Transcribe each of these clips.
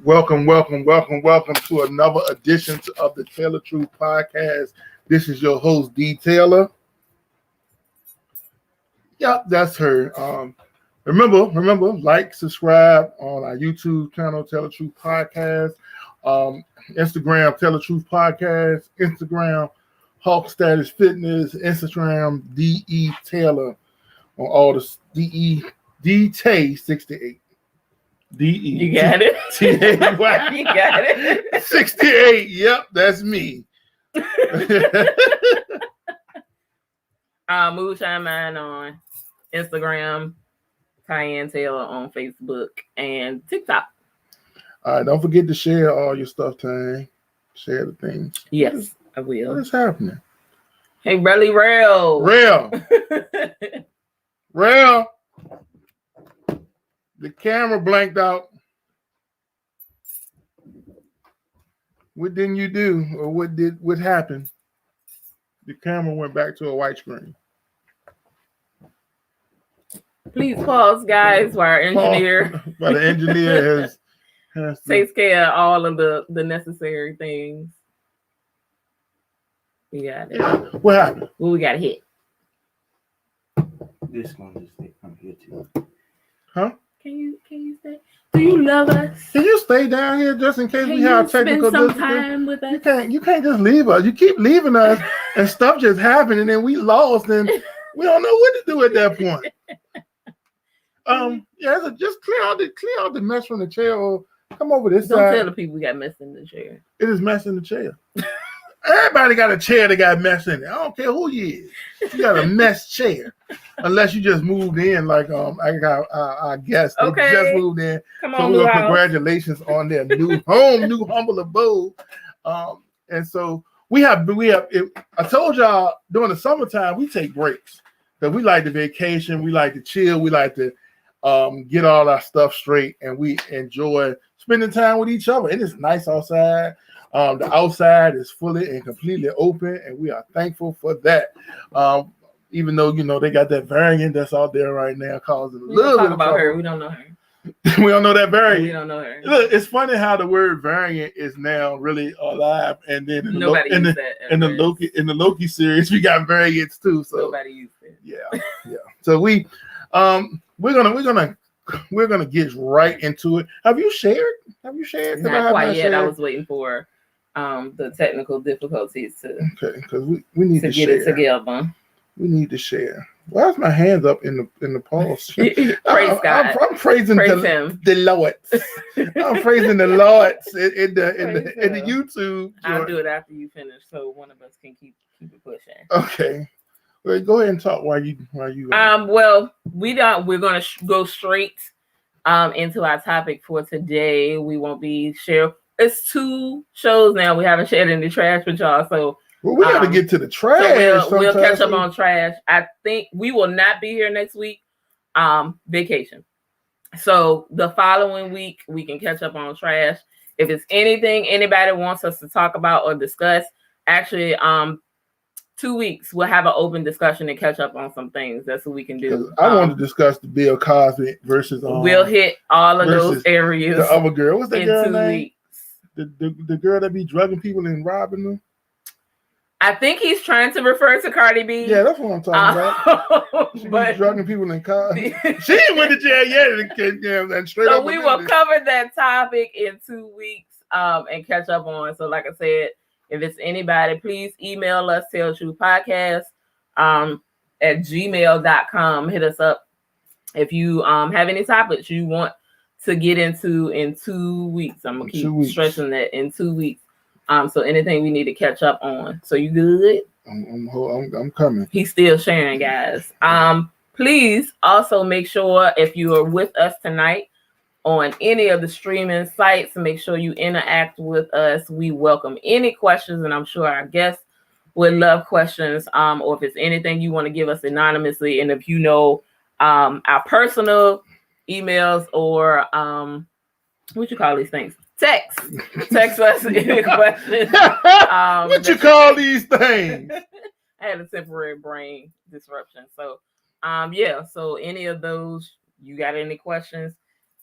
Welcome to another edition of the Tell the Truth podcast. This is your host, D. Taylor. Yep, that's her. Remember, like, subscribe on our YouTube channel, Tell the Truth podcast. Instagram, Tell the Truth podcast. Instagram, Hawk Status Fitness. Instagram, DE Taylor on all the D Tay 68. DE. You got it. T-A-Y. You got it. 68. Yep, that's me. Moonshine Mine on Instagram, Cayenne Taylor on Facebook and TikTok. All right, don't forget to share all your stuff, Tang. Share the things. Yes, I will. What is happening? Hey, Relly Rail. Rail. The camera blanked out. What didn't you do? Or what happened? The camera went back to a white screen. Please pause, guys, while our engineer the engineer has takes care of all of the necessary things. We got it. What happened? Well, we got to hit. This one just stay from here too. Huh? Can you stay? Do you love us? Can you stay down here just in case we have technical spend some difficulties? time with us? You can't just leave us. You keep leaving us and stuff just happened and then we lost and we don't know what to do at that point. Just clear out the mess from the chair or come over this Don't side. tell the people we got mess in the chair. It is mess in the chair. Everybody got a chair that got mess in it. I don't care who you is. You got a mess chair. Unless you just moved in, like I got our guest. They just moved in. Come So on, we congratulations on their new home, new humble abode. And so we have. I told y'all during the summertime we take breaks because we like to vacation, we like to chill, we like to get all our stuff straight, and we enjoy spending time with each other. It is nice outside. The outside is fully and completely open, and we are thankful for that. Even though they got that variant that's out there right now causing a little bit of about trouble. her. We don't know her. We don't know that variant. We don't know her. Look, it's funny how the word variant is now really alive, and then in the Loki series we got variants too. So nobody used it. Yeah. So we're gonna get right into it. Have you shared? Not quite yet. I was waiting for the technical difficulties to because we need to get share. it together. We need to share. Why is my hands up in the pulse? Praise God. I'm praising the Lord. I'm praising the Lord in the YouTube. I'll do it after you finish, so one of us can keep it pushing. Okay. Well, go ahead and talk while you. Well, we're gonna go straight into our topic for today. We won't be sharing. It's 2 shows now. We haven't shared any trash with y'all, so. Well, we got to get to the trash. So we'll catch up on trash. I think we will not be here next week. Vacation. So the following week we can catch up on trash. If it's anything anybody wants us to talk about or discuss, actually, 2 weeks we'll have an open discussion and catch up on some things. That's what we can do. I want to discuss the Bill Cosby versus. We'll hit all of those areas. The other girl, what's that in girl 2 name? weeks. The girl that be drugging people and robbing them. I think he's trying to refer to Cardi B. Yeah, that's what I'm talking about. She be drugging people in cars. She ain't went to jail yet, and straight up. So we will cover that topic in 2 weeks and catch up on. So like I said, if it's anybody, please email us, telltruthpodcast at gmail.com. Hit us up if you have any topics you want to get into in 2 weeks. I'm going to keep stressing that in 2 weeks. So anything we need to catch up on. So you good? I'm coming. He's still sharing, guys. Please also make sure if you are with us tonight on any of the streaming sites, make sure you interact with us. We welcome any questions, and I'm sure our guests would love questions. Or if it's anything you want to give us anonymously, and if you know our personal emails or what you call these things? Text us any questions. What you call these things? I had a temporary brain disruption. So, so any of those, you got any questions?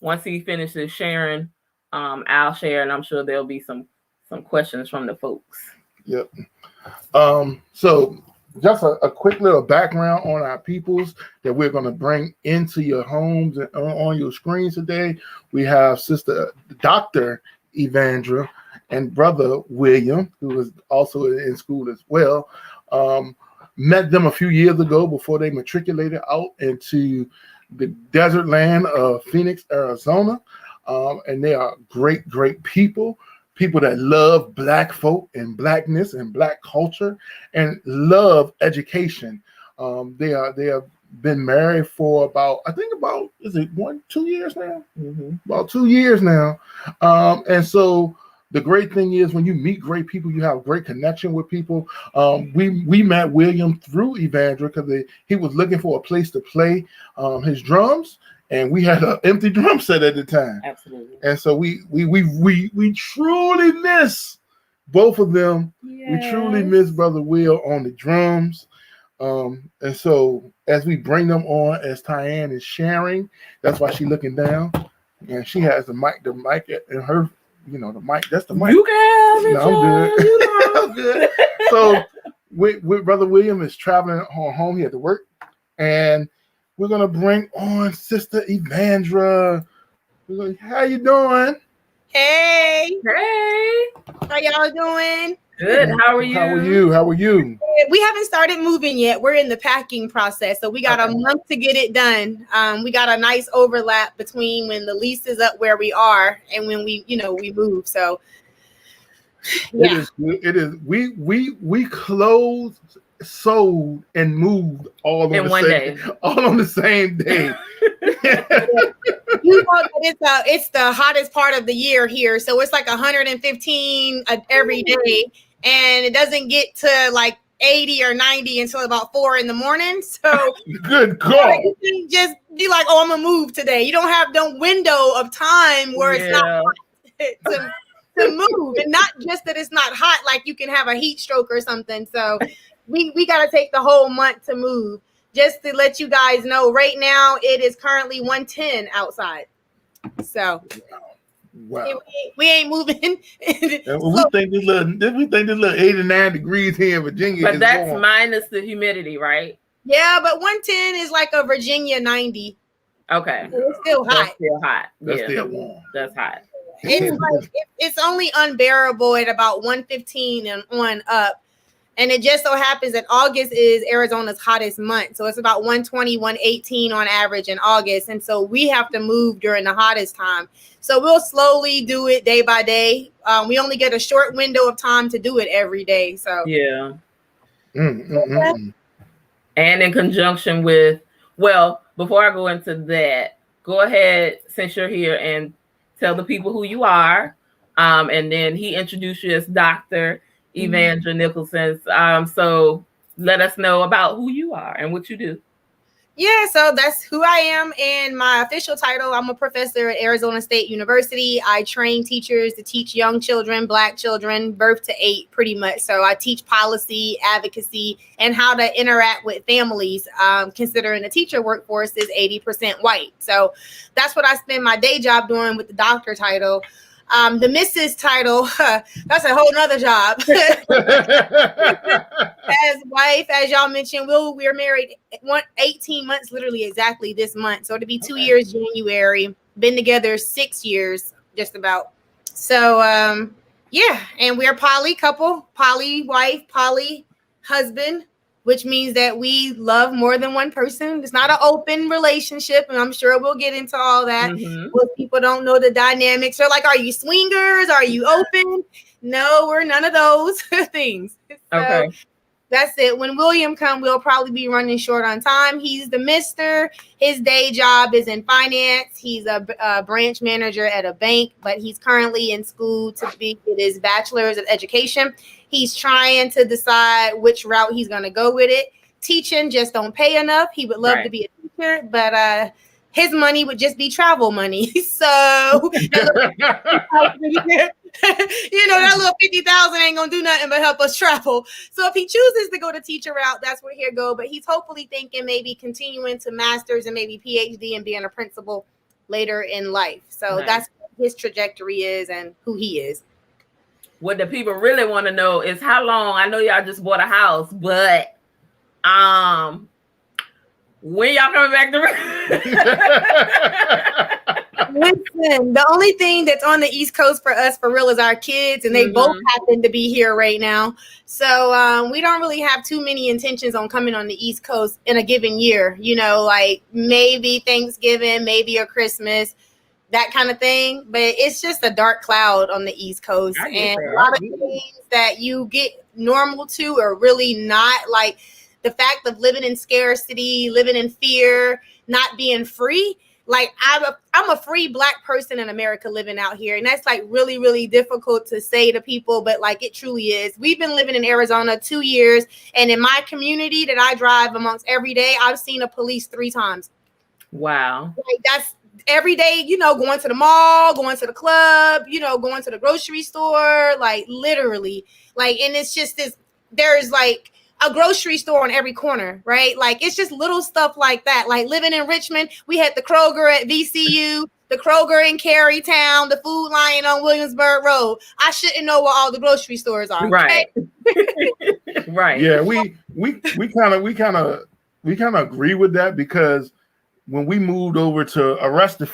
Once he finishes sharing I'll share, and I'm sure there'll be some questions from the folks. Yep. So just a quick little background on our peoples that we're going to bring into your homes and on your screens today. We have Sister Dr. Evandra and Brother William, who is also in school as well. Met them a few years ago before they matriculated out into the desert land of Phoenix, Arizona. And they are great, great people that love Black folk and Blackness and Black culture and love education. They have been married for about 2 years now? Mm-hmm. About 2 years now. And so the great thing is when you meet great people, you have a great connection with people. We met William through Evandra because he was looking for a place to play his drums. And we had an empty drum set at the time. Absolutely. And so we truly miss both of them. Yes. We truly miss Brother Will on the drums. And so as we bring them on, as Tyann is sharing, that's why she's looking down. And she has the mic in her, the mic, that's the mic. You can have it. No, I'm good. You know. I'm good. So with Brother William is traveling home. He had to work. And we're going to bring on Sister Evandra. How you doing? Hey, Hey. how y'all doing? Good. How are you? How are you? We haven't started moving yet. We're in the packing process, so we got a month to get it done. We got a nice overlap between when the lease is up where we are and when we move. So yeah, It is. We closed, sold, and moved all on the same day. you know that it's the hottest part of the year here, so it's like 115 every day, and it doesn't get to like 80 or 90 until about 4 a.m. So good God, you can just be like, "Oh, I'm gonna move today." You don't have no window of time where it's not hot to move, and not just that it's not hot, like you can have a heat stroke or something. So we got to take the whole month to move. Just to let you guys know, right now it is currently 110 outside. So wow. We ain't moving. We think this little 89 degrees here in Virginia. But that's warm. minus the humidity, right? Yeah, but 110 is like a Virginia 90. Okay. So it's still hot. That's still hot. That's yeah. still warm. That's hot. It's like it's only unbearable at about 115 and on up. And it just so happens that August is Arizona's hottest month. So it's about 120, 118 on average in August. And so we have to move during the hottest time. So we'll slowly do it day by day. We only get a short window of time to do it every day. So yeah. Mm. And in conjunction with, well, before I go into that, go ahead, since you're here, and tell the people who you are. And then he introduced you as Dr. Evandra Nicholson. So let us know about who you are and what you do. Yeah, so that's who I am. And my official title, I'm a professor at Arizona State University. I train teachers to teach young children, Black children, birth to 8, pretty much. So I teach policy, advocacy, and how to interact with families, considering the teacher workforce is 80% white. So that's what I spend my day job doing with the doctor title. The Mrs. title, that's a whole nother job. As wife, as y'all mentioned, we're married 18 months, literally exactly this month. So it'll be 2 years January. Been together 6 years, just about. So yeah, and we're poly couple, poly wife, poly husband, which means that we love more than one person. It's not an open relationship, and I'm sure we'll get into all that. Most people don't know the dynamics. They're like, are you swingers? Are you open? No, we're none of those things. Okay. That's it. When William comes, we'll probably be running short on time. He's the mister. His day job is in finance. He's a branch manager at a bank, but he's currently in school to get his bachelor's of education. He's trying to decide which route he's going to go with it. Teaching just don't pay enough. He would love to be a teacher, but his money would just be travel money. So that little 50,000 ain't gonna do nothing but help us travel. So if he chooses to go the teacher route, that's where he'll go. But he's hopefully thinking maybe continuing to master's and maybe PhD and being a principal later in life. So that's his trajectory is and who he is. What the people really want to know is how long. I know y'all just bought a house, but when y'all coming back to Listen, the only thing that's on the East Coast for us, for real, is our kids, and they both happen to be here right now. So we don't really have too many intentions on coming on the East Coast in a given year. You know, like maybe Thanksgiving, maybe a Christmas, that kind of thing. But it's just a dark cloud on the East Coast, and a lot of things that you get normal to are really not, like the fact of living in scarcity, living in fear, not being free. Like I'm a free Black person in America living out here. And that's like really, really difficult to say to people, but like it truly is. We've been living in Arizona 2 years. And in my community that I drive amongst every day, I've seen a police 3 times. Wow. Like that's every day, you know, going to the mall, going to the club, you know, going to the grocery store, like literally. Like, and it's just this, there's like a grocery store on every corner, right? Like it's just little stuff like that. Like living in Richmond, we had the Kroger at VCU, the Kroger in Carytown, the Food Lion on Williamsburg Road. I shouldn't know where all the grocery stores are. Right. Okay? Right. Yeah, we kind of agree with that, because when we moved over to Arrested,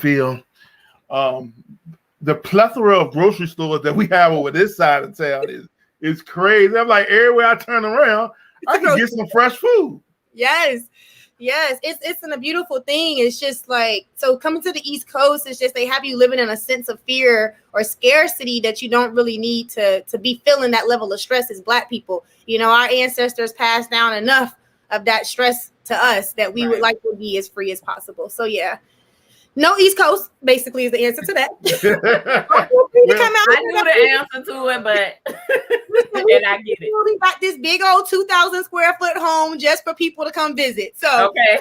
the plethora of grocery stores that we have over this side of town is crazy. I'm like, everywhere I turn around, I can get some fresh food. Yes. It's a beautiful thing. It's just like, so coming to the East Coast, it's just they have you living in a sense of fear or scarcity that you don't really need to be feeling that level of stress as Black people. You know, our ancestors passed down enough of that stress to us that we would like to be as free as possible. So yeah. No East Coast, basically, is the answer to that. I knew the answer to it, but and I get it. We got this big old 2,000 square foot home just for people to come visit. So okay.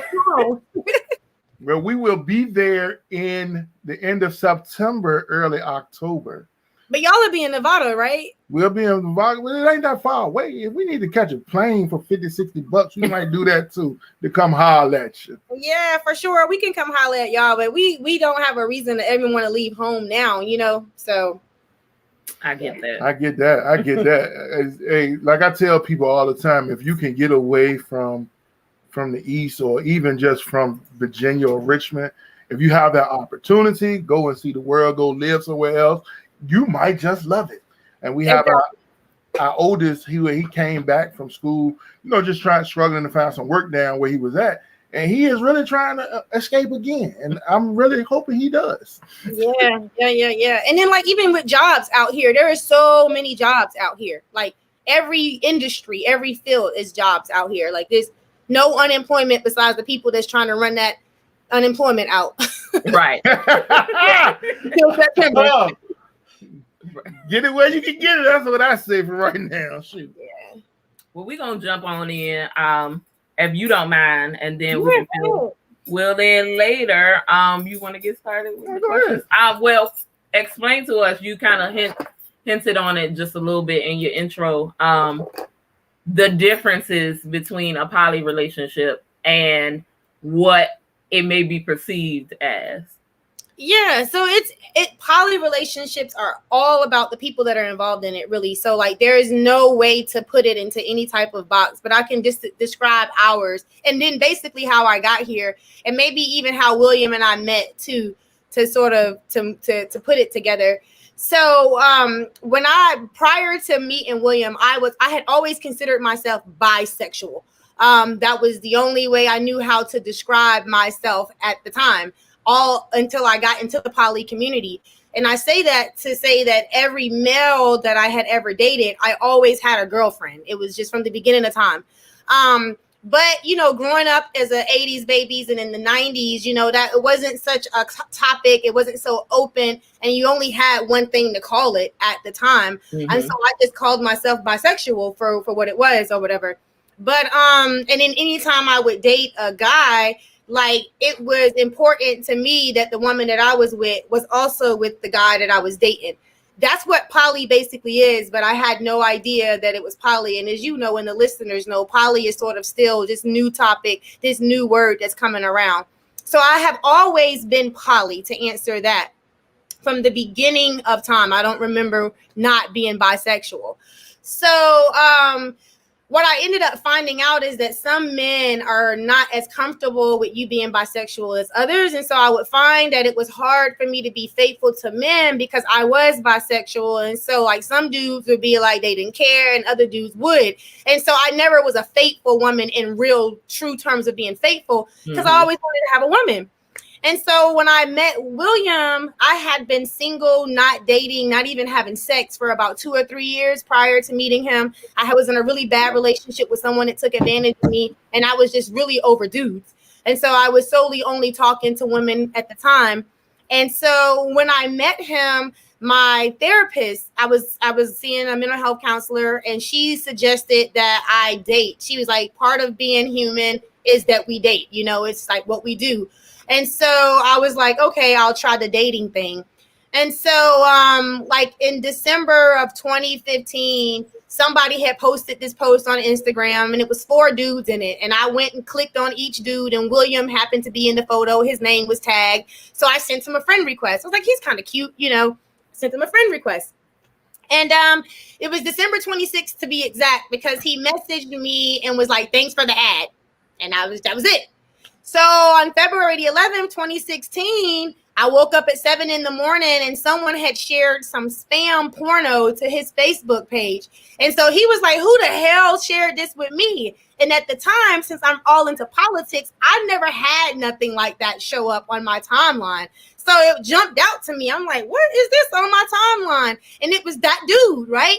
Well, we will be there in the end of September, early October. But y'all will be in Nevada, right? We'll be in Nevada. Well, it ain't that far away. If we need to catch a plane for $50-$60, we might do that too, to come holler at you. Yeah, for sure. We can come holler at y'all, but we don't have a reason to ever want to leave home now, you know? So I get that. I get that. Hey, like I tell people all the time, if you can get away from the East, or even just from Virginia or Richmond, if you have that opportunity, go and see the world, go live somewhere else, you might just love it. And we have our oldest, he came back from school, you know, just struggling to find some work down where he was at. And he is really trying to escape again. And I'm really hoping he does. Yeah. And then like, even with jobs out here, there are so many jobs out here. Like every industry, every field is jobs out here. Like there's no unemployment besides the people that's trying to run that unemployment out. Right. Till September. Get it where you can get it. That's what I say for right now. Shoot. Yeah. Well, we're gonna jump on in, if you don't mind, and then we can finish. Well, then later, you want to get started with the questions? Well, explain to us. You kind of hinted on it just a little bit in your intro. The differences between a poly relationship and what it may be perceived as. Yeah, so poly relationships are all about the people that are involved in it, really. So like there is no way to put it into any type of box, but I can just describe ours, and then basically how I got here, and maybe even how William and I met too, to sort of to put it together. So when prior to meeting William, I had always considered myself bisexual. That was the only way I knew how to describe myself at the time, all until I got into the poly community. And I say that to say that every male that I had ever dated, I always had a girlfriend. It was just from the beginning of time. But, you know, growing up as a 80s babies and in the 90s, you know, that it wasn't such a topic. It wasn't so open. And you only had one thing to call it at the time. Mm-hmm. And so I just called myself bisexual for what it was or whatever. But and then anytime I would date a guy, like it was important to me that the woman that I was with was also with the guy that I was dating. That's what poly basically is, but I had no idea that it was poly. And as you know, and the listeners know, poly is sort of still this new topic, this new word that's coming around. So I have always been poly, to answer that. from the beginning of time. I don't remember not being bisexual. So what I ended up finding out is that some men are not as comfortable with you being bisexual as others. And so I would find that it was hard for me to be faithful to men because I was bisexual. And so like some dudes would be like they didn't care and other dudes would. And so I never was a faithful woman in real true terms of being faithful because I always wanted to have a woman. And so when I met William, I had been single, not dating, not even having sex for about 2 or 3 years prior to meeting him. I was in a really bad relationship with someone that took advantage of me, and I was just really over dudes. And so I was solely only talking to women at the time. And so when I met him, my therapist, I was seeing a mental health counselor, and she suggested that I date. She was like, part of being human is that we date, you know, it's like what we do. And so I was like, okay, I'll try the dating thing. And so like in December of 2015, somebody had posted this post on Instagram and it was 4 dudes in it. And I went and clicked on each dude and William happened to be in the photo. His name was tagged. So I sent him a friend request. I was like, he's kind of cute, you know, sent him a friend request. And it was December 26th to be exact because he messaged me and was like, thanks for the ad. And that was it. So on February the 11th, 2016, I woke up at 7 in the morning and someone had shared some spam porno to his Facebook page. And so he was like, who the hell shared this with me? And at the time, since I'm all into politics, I never had nothing like that show up on my timeline. So it jumped out to me. I'm like, what is this on my timeline? And it was that dude, right?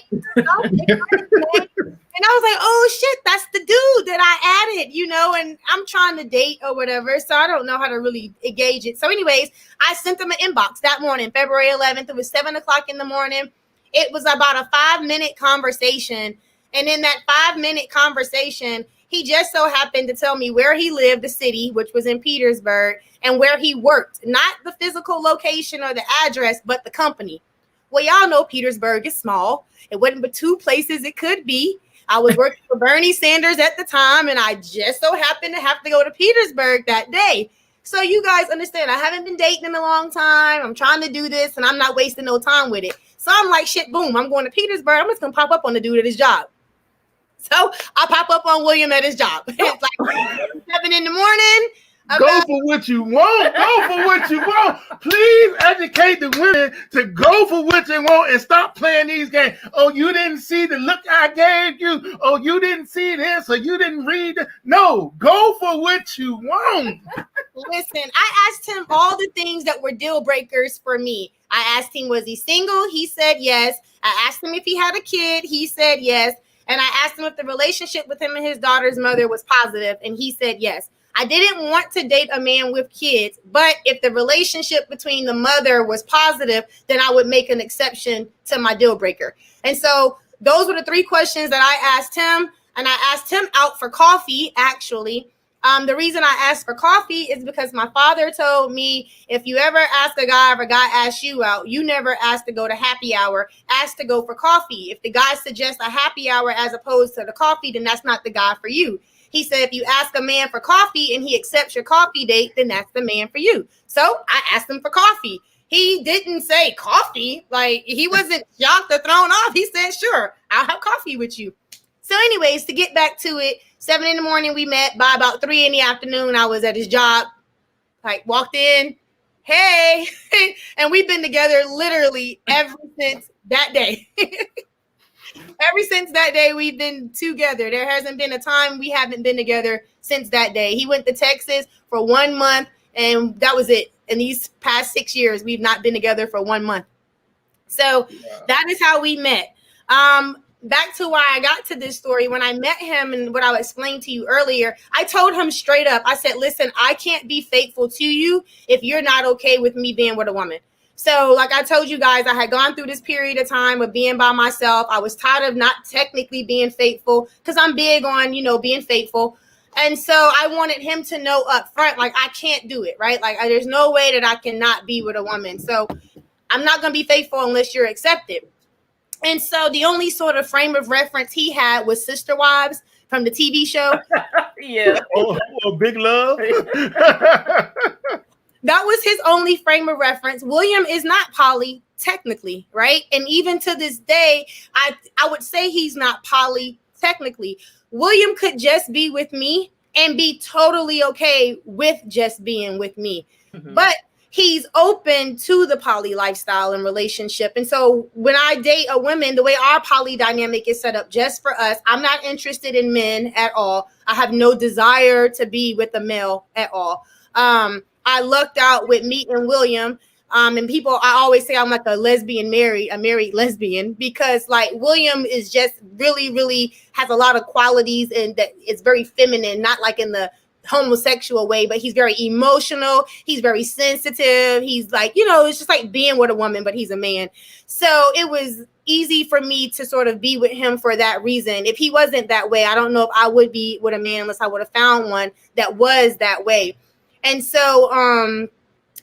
And I was like, oh, shit, that's the dude that I added, you know, and I'm trying to date or whatever. So I don't know how to really engage it. So anyways, I sent him an inbox that morning, February 11th. It was 7 o'clock in the morning. It was about a 5-minute conversation. And in that 5-minute conversation, he just so happened to tell me where he lived, the city, which was in Petersburg, and where he worked. Not the physical location or the address, but the company. Well, y'all know Petersburg is small. It wasn't but 2 places it could be. I was working for Bernie Sanders at the time, and I just so happened to have to go to Petersburg that day. So you guys understand, I haven't been dating in a long time. I'm trying to do this, and I'm not wasting no time with it. So I'm like, shit, boom, I'm going to Petersburg. I'm just going to pop up on the dude at his job. So I pop up on William at his job. It's like 7 in the morning. Go for what you want. Go for what you want. Please educate the women to go for what they want and stop playing these games. Oh, you didn't see the look I gave you. Oh, you didn't see this or you didn't read it. No, go for what you want. Listen, I asked him all the things that were deal breakers for me. I asked him, was he single? He said yes. I asked him if he had a kid. He said yes. And I asked him if the relationship with him and his daughter's mother was positive. And he said yes. I didn't want to date a man with kids, but if the relationship between the mother was positive, then I would make an exception to my deal breaker. And so those were the 3 questions that I asked him. And I asked him out for coffee, actually. The reason I asked for coffee is because my father told me, if you ever ask a guy or a guy asks you out, you never ask to go to happy hour, ask to go for coffee. If the guy suggests a happy hour as opposed to the coffee, then that's not the guy for you. He said, if you ask a man for coffee and he accepts your coffee date, then that's the man for you. So I asked him for coffee. He didn't say coffee. Like, he wasn't shocked or thrown off. He said, sure, I'll have coffee with you. So anyways, to get back to it, 7 in the morning, we met. By about 3 in the afternoon, I was at his job. Like, walked in, hey, and we've been together literally ever since that day. Ever since that day, we've been together. There hasn't been a time we haven't been together since that day. He went to Texas for 1 month, and that was it. In these past 6 years, we've not been together for 1 month. So that is how we met. Back to why I got to this story. When I met him and what I explained to you earlier, I told him straight up, I said, listen, I can't be faithful to you if you're not okay with me being with a woman. So like I told you guys, I had gone through this period of time of being by myself. I was tired of not technically being faithful because I'm big on, you know, being faithful. And so I wanted him to know up front, like, I can't do it, right? Like, there's no way that I cannot be with a woman. So I'm not going to be faithful unless you're accepted. And so the only sort of frame of reference he had was Sister Wives from the TV show. Yeah. Oh, Big Love. that was his only frame of reference. William is not poly technically, right? And even to this day, I would say he's not poly technically. William could just be with me and be totally okay with just being with me. Mm-hmm. But he's open to the poly lifestyle and relationship. And so when I date a woman, the way our poly dynamic is set up just for us, I'm not interested in men at all. I have no desire to be with a male at all. I lucked out with meeting William. And people, I always say I'm like a married lesbian, because like William is just really, really has a lot of qualities, and that it's very feminine, not like in the homosexual way, but he's very emotional. He's very sensitive. He's like, it's just like being with a woman, but he's a man. So it was easy for me to sort of be with him for that reason. If he wasn't that way, I don't know if I would be with a man unless I would have found one that was that way. And so,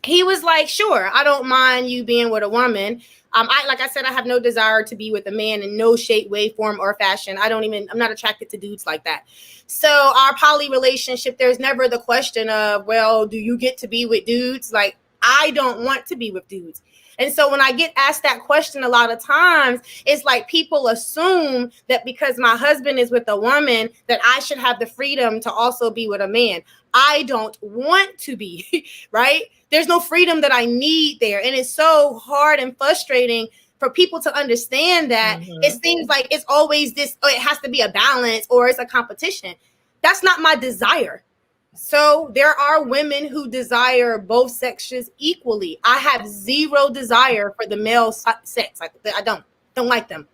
he was like, sure, I don't mind you being with a woman. Like I said, I have no desire to be with a man in no shape, way, form, or fashion. I'm not attracted to dudes like that. So our poly relationship, there's never the question of, well, do you get to be with dudes? Like, I don't want to be with dudes. And so when I get asked that question a lot of times, it's like people assume that because my husband is with a woman, that I should have the freedom to also be with a man. I don't want to be, right? There's no freedom that I need there. And it's so hard and frustrating for people to understand that. Mm-hmm. It seems like it's always this, it has to be a balance or it's a competition. That's not my desire. So there are women who desire both sexes equally. I have zero desire for the male sex. I don't like them.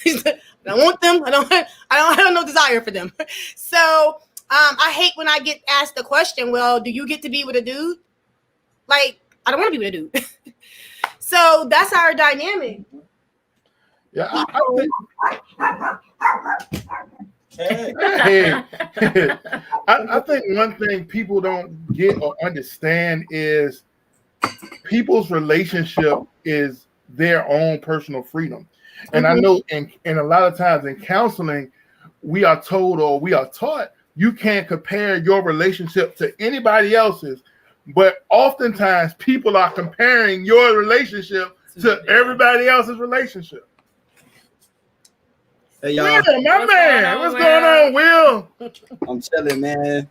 I don't want them. I don't have no desire for them. So I hate when I get asked the question, well, do you get to be with a dude? Like, I don't want to be with a dude. So that's our dynamic. Yeah, I think one thing people don't get or understand is people's relationship is their own personal freedom. And I know in a lot of times in counseling, we are told or we are taught you can't compare your relationship to anybody else's. But oftentimes people are comparing your relationship to everybody else's relationship. Hey, y'all. Will, my man. What's going on, Will? I'm chilling, man.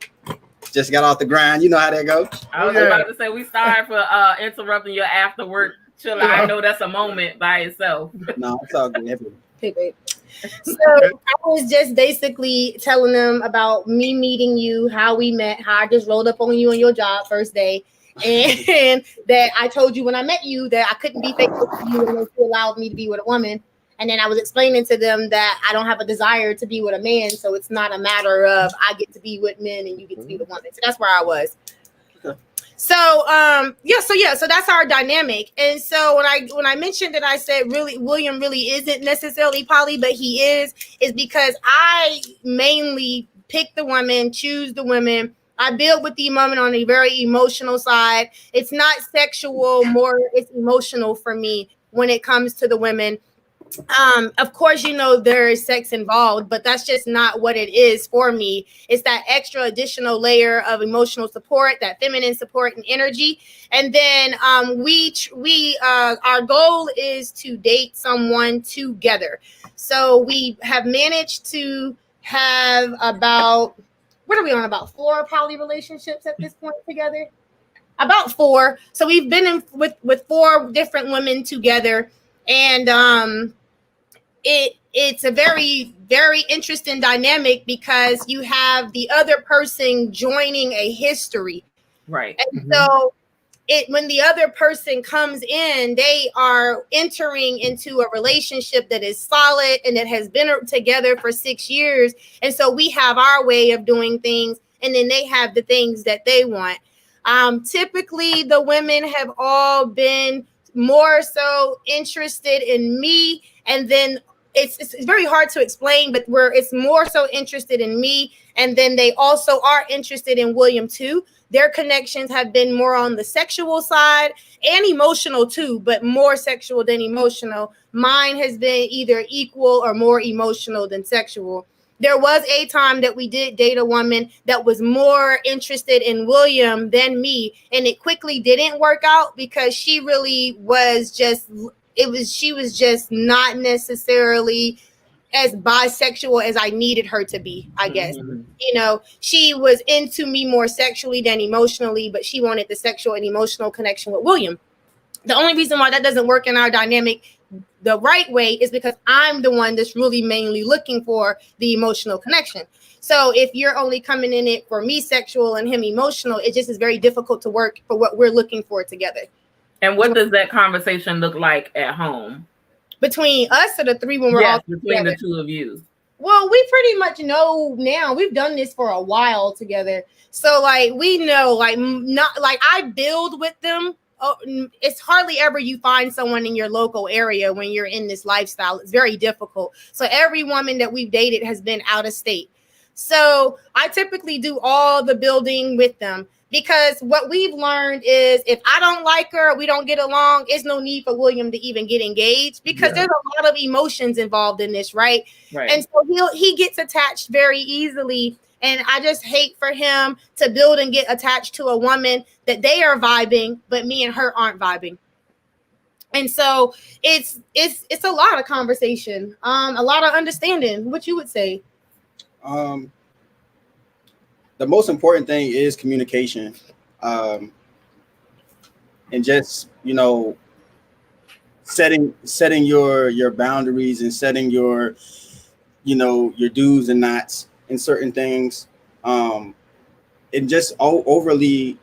Just got off the grind. You know how that goes. I was about to say, we sorry for interrupting your after work chill. I know that's a moment by itself. No, it's all good. Hey, babe. So I was just basically telling them about me meeting you, how we met, how I just rolled up on you on your job first day, and that I told you when I met you that I couldn't be faithful to you unless you allowed me to be with a woman. And then I was explaining to them that I don't have a desire to be with a man, so it's not a matter of I get to be with men and you get to be with women. So that's where I was. Okay. So so that's our dynamic. And so when I mentioned that, I said really William really isn't necessarily poly, but he is because I mainly pick the women, choose the women. I build with the woman on a very emotional side. It's not sexual, more it's emotional for me when it comes to the women. Of course, there is sex involved, but that's just not what it is for me. It's that extra additional layer of emotional support, that feminine support and energy. And then our goal is to date someone together. So we have managed to have about 4 poly relationships at this point together. About 4. So we've been with 4 different women together. And it's a very, very interesting dynamic because you have the other person joining a history. Right. And so when the other person comes in, they are entering into a relationship that is solid and that has been together for 6 years. And so we have our way of doing things, and then they have the things that they want. Typically, the women have all been more so interested in me, and then it's very hard to explain, but it's more so interested in me, and then they also are interested in William too. Their connections have been more on the sexual side and emotional too, but more sexual than emotional. Mine has been either equal or more emotional than sexual. There was a time that we did date a woman that was more interested in William than me, and it quickly didn't work out because she really was just she was just not necessarily as bisexual as I needed her to be, I guess. Mhm. You know, she was into me more sexually than emotionally, but she wanted the sexual and emotional connection with William. The only reason why that doesn't work in our dynamic the right way is because I'm the one that's really mainly looking for the emotional connection. So if you're only coming in it for me sexual and him emotional, it just is very difficult to work for what we're looking for together. And what does that conversation look like at home? Between us or the three when we're all between together? the two of you. Well, we pretty much know now. We've done this for a while together. So like we know, like not like I build with them. Oh, it's hardly ever you find someone in your local area when you're in this lifestyle. It's very difficult. So every woman that we've dated has been out of state. So I typically do all the building with them because what we've learned is if I don't like her, we don't get along, it's no need for William to even get engaged because there's a lot of emotions involved in this, right? And so he gets attached very easily. And I just hate for him to build and get attached to a woman that they are vibing, but me and her aren't vibing. And so it's a lot of conversation, a lot of understanding. What you would say? The most important thing is communication, and just setting your boundaries and setting your your do's and nots in certain things, and just overly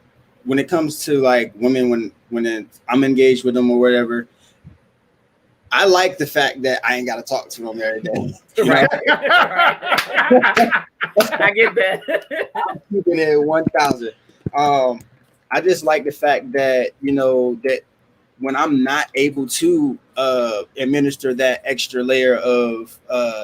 when it comes to like women when I'm engaged with them or whatever. I like the fact that I ain't got to talk to them every day. Right. I get that. I'm keeping it 1,000. I just like the fact that that when I'm not able to administer that extra layer of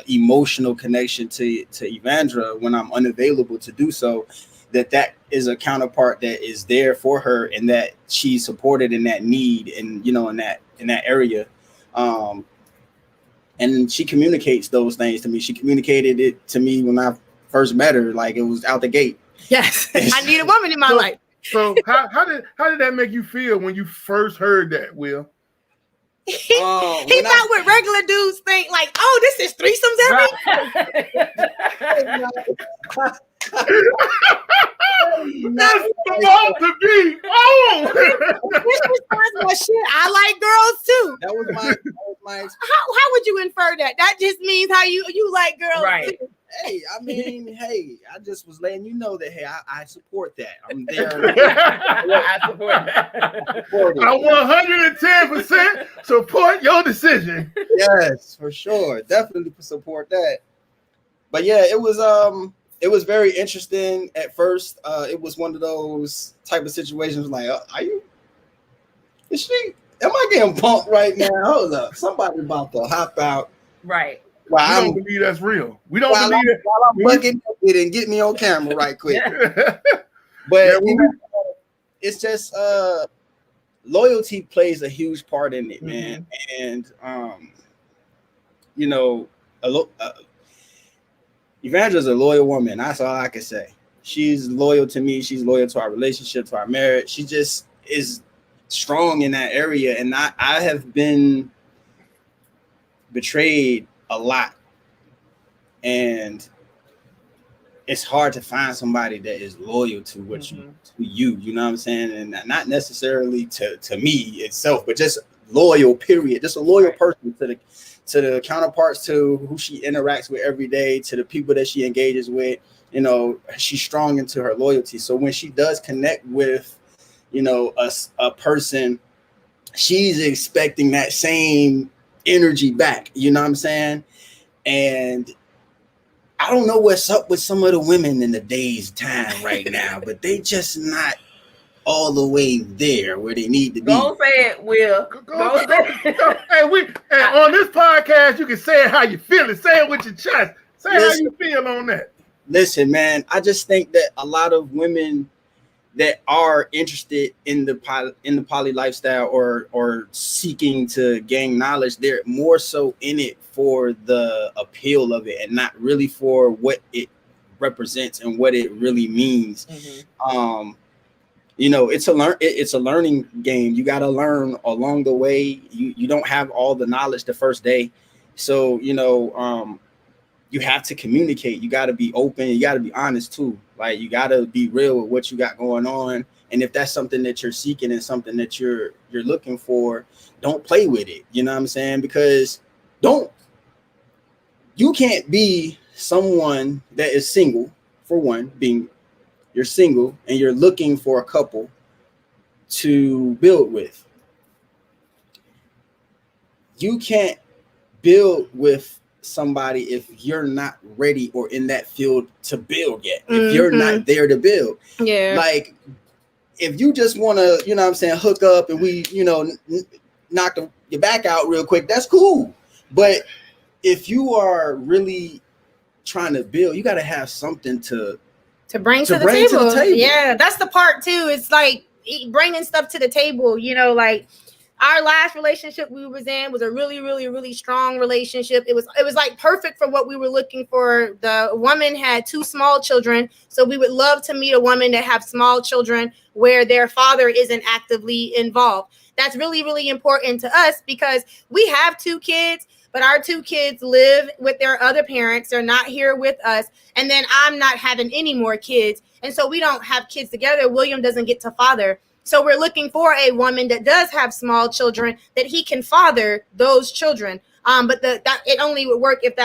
emotional connection to Evandra, when I'm unavailable to do so, that is a counterpart that is there for her and that she's supported in that need and in that area. And she communicates those things to me. She communicated it to me when I first met her, like it was out the gate. Yes, I need a woman in my life. So how did that make you feel when you first heard that, Will? He thought what regular dudes think, like, oh, this is threesomes every. That's supposed to be. Oh, shit. I like girls too. That was my how would you infer that? That just means how you like girls, right? Too. Hey, I mean, I just was letting you know that I support that. I'm there. I support that. I 110% support your decision. Yes, for sure, definitely support that. But yeah, it was very interesting at first. It was one of those type of situations like, am I getting pumped right now? Hold up, somebody about to hop out. Right. Well, we don't believe that's real. We don't believe it. While I'm bugging it and get me on camera right quick. But it's just loyalty plays a huge part in it, man. And Evandra's a loyal woman. That's all I can say. She's loyal to me. She's loyal to our relationship, to our marriage. She just is strong in that area. And I have been betrayed a lot. And it's hard to find somebody that is loyal to what to you know what I'm saying? And not necessarily to me itself, but just loyal, period. Just a loyal person to the counterparts, to who she interacts with every day, to the people that she engages with. She's strong into her loyalty. So when she does connect with, a person, she's expecting that same energy back. You know what I'm saying? And I don't know what's up with some of the women in the day's time right now, but they just not all the way there where they need to be. Don't say it, Will. Go say it. Hey, on this podcast, you can say it how you feel it. Say it with your chest. Say how you feel on that. Listen, man, I just think that a lot of women that are interested in the poly lifestyle or seeking to gain knowledge, they're more so in it for the appeal of it and not really for what it represents and what it really means. You know, it's a learning game. You got to learn along the way. You don't have all the knowledge the first day, so you know, you have to communicate. You got to be open. You got to be honest too. Like, you got to be real with what you got going on. And if that's something that you're seeking and something that you're looking for, don't play with it. You know what I'm saying? Because you can't be someone that is single, for one, being you're single and you're looking for a couple to build with. You can't build with somebody if you're not ready or in that field to build yet. If you're not there to build. Yeah. Like, if you just want to, you know what I'm saying, hook up and we, you know, knock your back out real quick, that's cool. But if you are really trying to build, you got to have something to bring to the table. Yeah, that's the part too. It's like bringing stuff to the table, you know, like our last relationship we was in was a really, really, really strong relationship. It was like perfect for what we were looking for. The woman had 2 small children. So we would love to meet a woman that have small children where their father isn't actively involved. That's really, really important to us because we have 2 kids, but our 2 kids live with their other parents. They're not here with us. And then I'm not having any more kids. And so we don't have kids together. William doesn't get to father. So we're looking for a woman that does have small children that he can father those children. But that it only would work if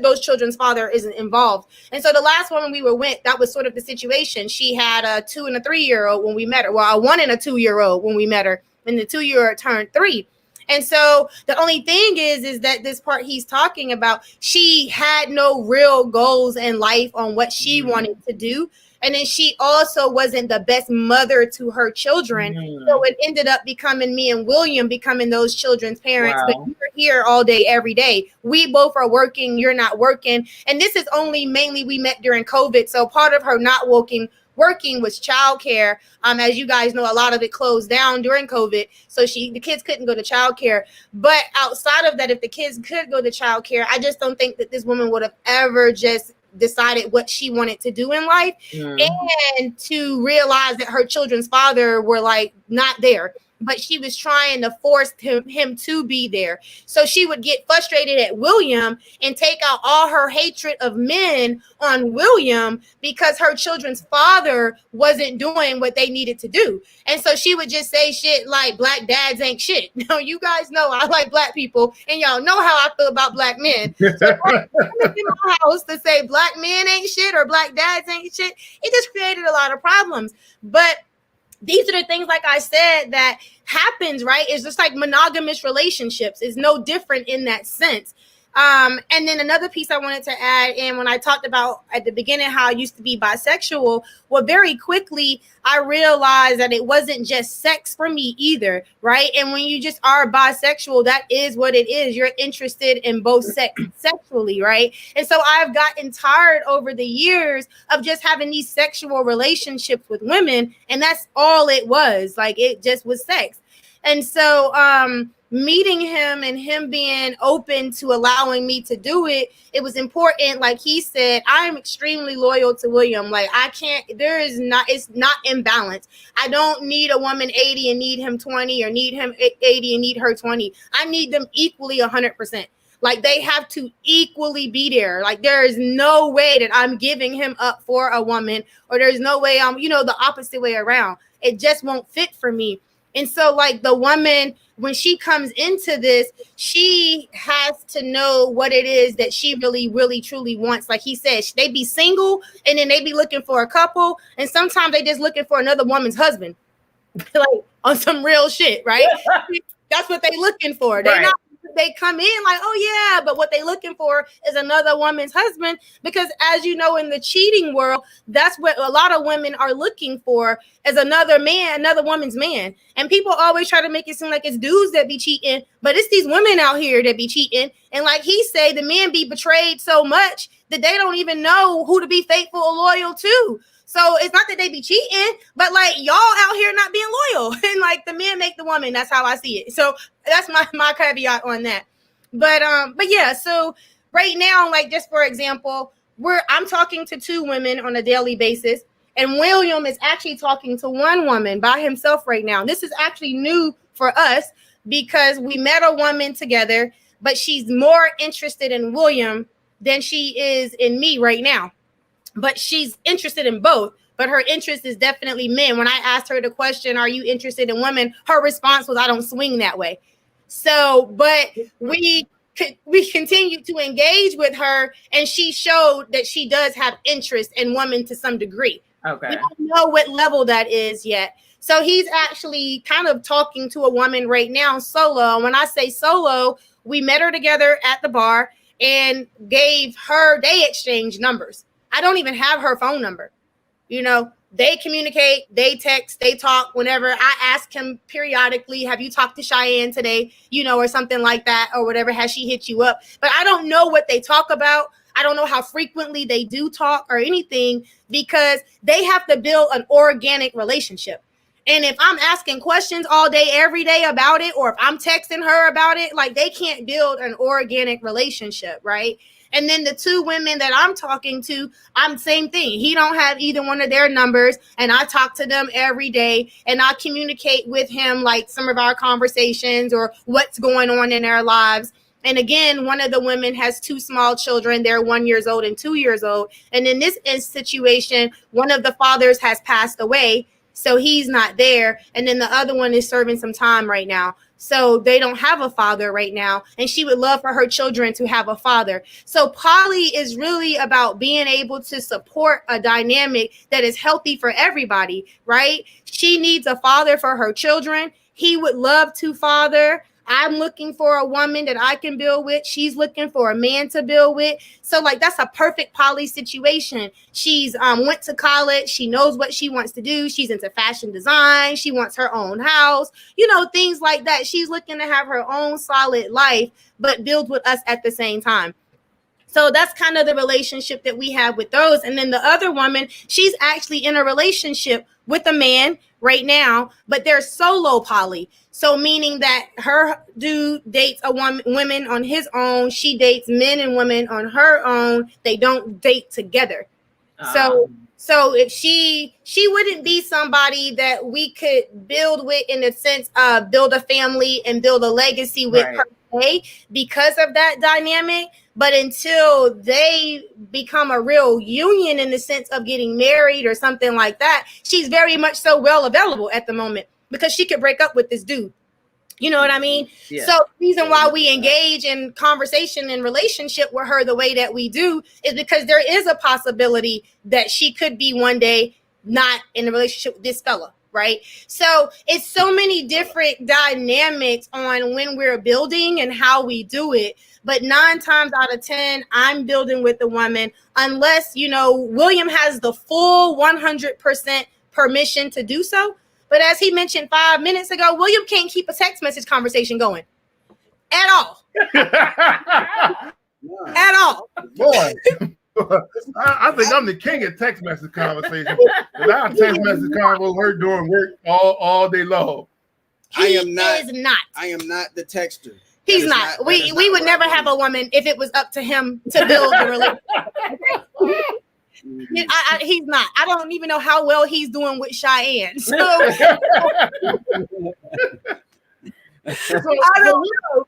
those children's father isn't involved. And so the last woman we were with, that was sort of the situation. She had a 2 and a 3-year-old when we met her. Well, a 1 and a 2-year-old when we met her. And the 2-year-old turned 3. And so the only thing is that this part he's talking about, she had no real goals in life on what she wanted to do. And then she also wasn't the best mother to her children. So it ended up becoming me and William becoming those children's parents. Wow. But you're here all day, every day. We both are working. You're not working. And this is only mainly we met during COVID. So part of her not working was childcare. As you guys know, a lot of it closed down during COVID. So the kids couldn't go to childcare. But outside of that, if the kids could go to childcare, I just don't think that this woman would have ever just decided what she wanted to do in life and to realize that her children's father were like not there, but she was trying to force him to be there. So she would get frustrated at William and take out all her hatred of men on William because her children's father wasn't doing what they needed to do. And so she would just say shit like black dads ain't shit. Now, you guys know I like black people and y'all know how I feel about black men. So in my house to say black men ain't shit or black dads ain't shit, it just created a lot of problems. But these are the things, like I said, that happens, right? It's just like monogamous relationships is no different in that sense. And then another piece I wanted to add, and when I talked about at the beginning how I used to be bisexual, well, very quickly I realized that it wasn't just sex for me either, right? And when you just are bisexual, that is what it is. You're interested in both sex sexually, right? And so I've gotten tired over the years of just having these sexual relationships with women, and that's all it was. Like, it just was sex. And so meeting him and him being open to allowing me to do it, it was important. Like he said, I am extremely loyal to William. Like, it's not imbalance. I don't need a woman 80 and need him 20 or need him 80 and need her 20. I need them equally 100%. Like, they have to equally be there. Like, there is no way that I'm giving him up for a woman, or there's no way I'm, the opposite way around. It just won't fit for me. And so, like, the woman, when she comes into this, she has to know what it is that she really, really, truly wants. Like he said, they be single and then they be looking for a couple. And sometimes they just looking for another woman's husband, like on some real shit, right? That's what they looking for. They come in like, oh yeah, but what they looking for is another woman's husband, because as you know, in the cheating world, that's what a lot of women are looking for, is another man, another woman's man. And people always try to make it seem like it's dudes that be cheating, but it's these women out here that be cheating. And like he say, the men be betrayed so much that they don't even know who to be faithful or loyal to. So it's not that they be cheating, but like y'all out here not being loyal, and like the men make the woman. That's how I see it. So that's my caveat on that. But yeah. So right now, like just for example, I'm talking to 2 women on a daily basis, and William is actually talking to 1 woman by himself right now. This is actually new for us because we met a woman together, but she's more interested in William than she is in me right now. But she's interested in both, but her interest is definitely men. When I asked her the question, are you interested in women? Her response was, I don't swing that way. So, but we continued to engage with her, and she showed that she does have interest in women to some degree. Okay. We don't know what level that is yet. So he's actually kind of talking to a woman right now solo. When I say solo, we met her together at the bar and they exchanged numbers. I don't even have her phone number. You know, they communicate, they text, they talk whenever. I ask him periodically, have you talked to Cheyenne today? You know, or something like that, or whatever. Has she hit you up? But I don't know what they talk about. I don't know how frequently they do talk or anything, because they have to build an organic relationship. And if I'm asking questions all day, every day about it, or if I'm texting her about it, like they can't build an organic relationship, right? And then the 2 women that I'm talking to, I'm same thing. He don't have either one of their numbers, and I talk to them every day, and I communicate with him like some of our conversations or what's going on in their lives. And again, one of the women has 2 small children. They're 1 year old and 2 years old. And in this situation, one of the fathers has passed away, so he's not there. And then the other one is serving some time right now. So they don't have a father right now. And she would love for her children to have a father. So poly is really about being able to support a dynamic that is healthy for everybody, right? She needs a father for her children. He would love to father. I'm looking for a woman that I can build with. She's looking for a man to build with. So like that's a perfect poly situation. She's went to college. She knows what she wants to do. She's into fashion design. She wants her own house, you know, things like that. She's looking to have her own solid life, but build with us at the same time. So that's kind of the relationship that we have with those. And then the other woman, she's actually in a relationship with a man right now, but they're solo poly. So meaning that her dude dates women on his own. She dates men and women on her own. They don't date together. So if she wouldn't be somebody that we could build with in the sense of build a family and build a legacy with per se because of that dynamic. But until they become a real union in the sense of getting married or something like that, she's very much so well available at the moment because she could break up with this dude. You know what I mean? Yeah. So the reason why we engage in conversation and relationship with her the way that we do is because there is a possibility that she could be one day not in a relationship with this fella. Right. So it's so many different dynamics on when we're building and how we do it. But 9 times out of 10, I'm building with the woman unless, you know, William has the full 100% permission to do so. But as he mentioned 5 minutes ago, William can't keep a text message conversation going at all. At all. Boy. I think I'm the king of text message conversation. Our text message convo, her doing work all day long. I am not the texter. He's not. We would never have a woman if it was up to him to build the relationship. He's not. I don't even know how well he's doing with Cheyenne. So I don't know.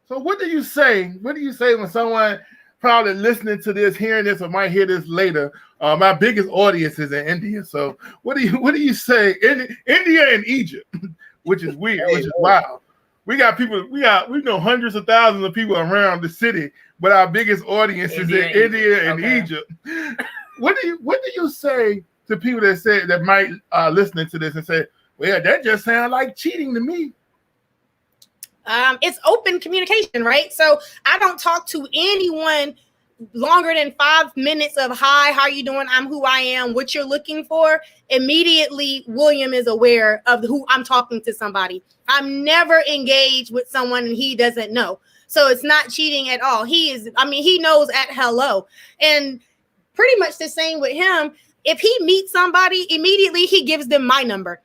So what do you say? What do you say when someone probably listening to this, hearing this, or might hear this later? My biggest audience is in India. So what do you say? India and Egypt, which is weird, which is wild. We got people. We know hundreds of thousands of people around the city, but our biggest audience is in India and Egypt. What do you say to people that might listening to this and say, "Well, that just sounds like cheating to me"? It's open communication, right? So I don't talk to anyone longer than 5 minutes of hi, how are you doing? I'm who I am, what you're looking for. Immediately, William is aware of who I'm talking to somebody. I'm never engaged with someone and he doesn't know. So it's not cheating at all. He knows at hello. And pretty much the same with him. if he meets somebody, immediately he gives them my number.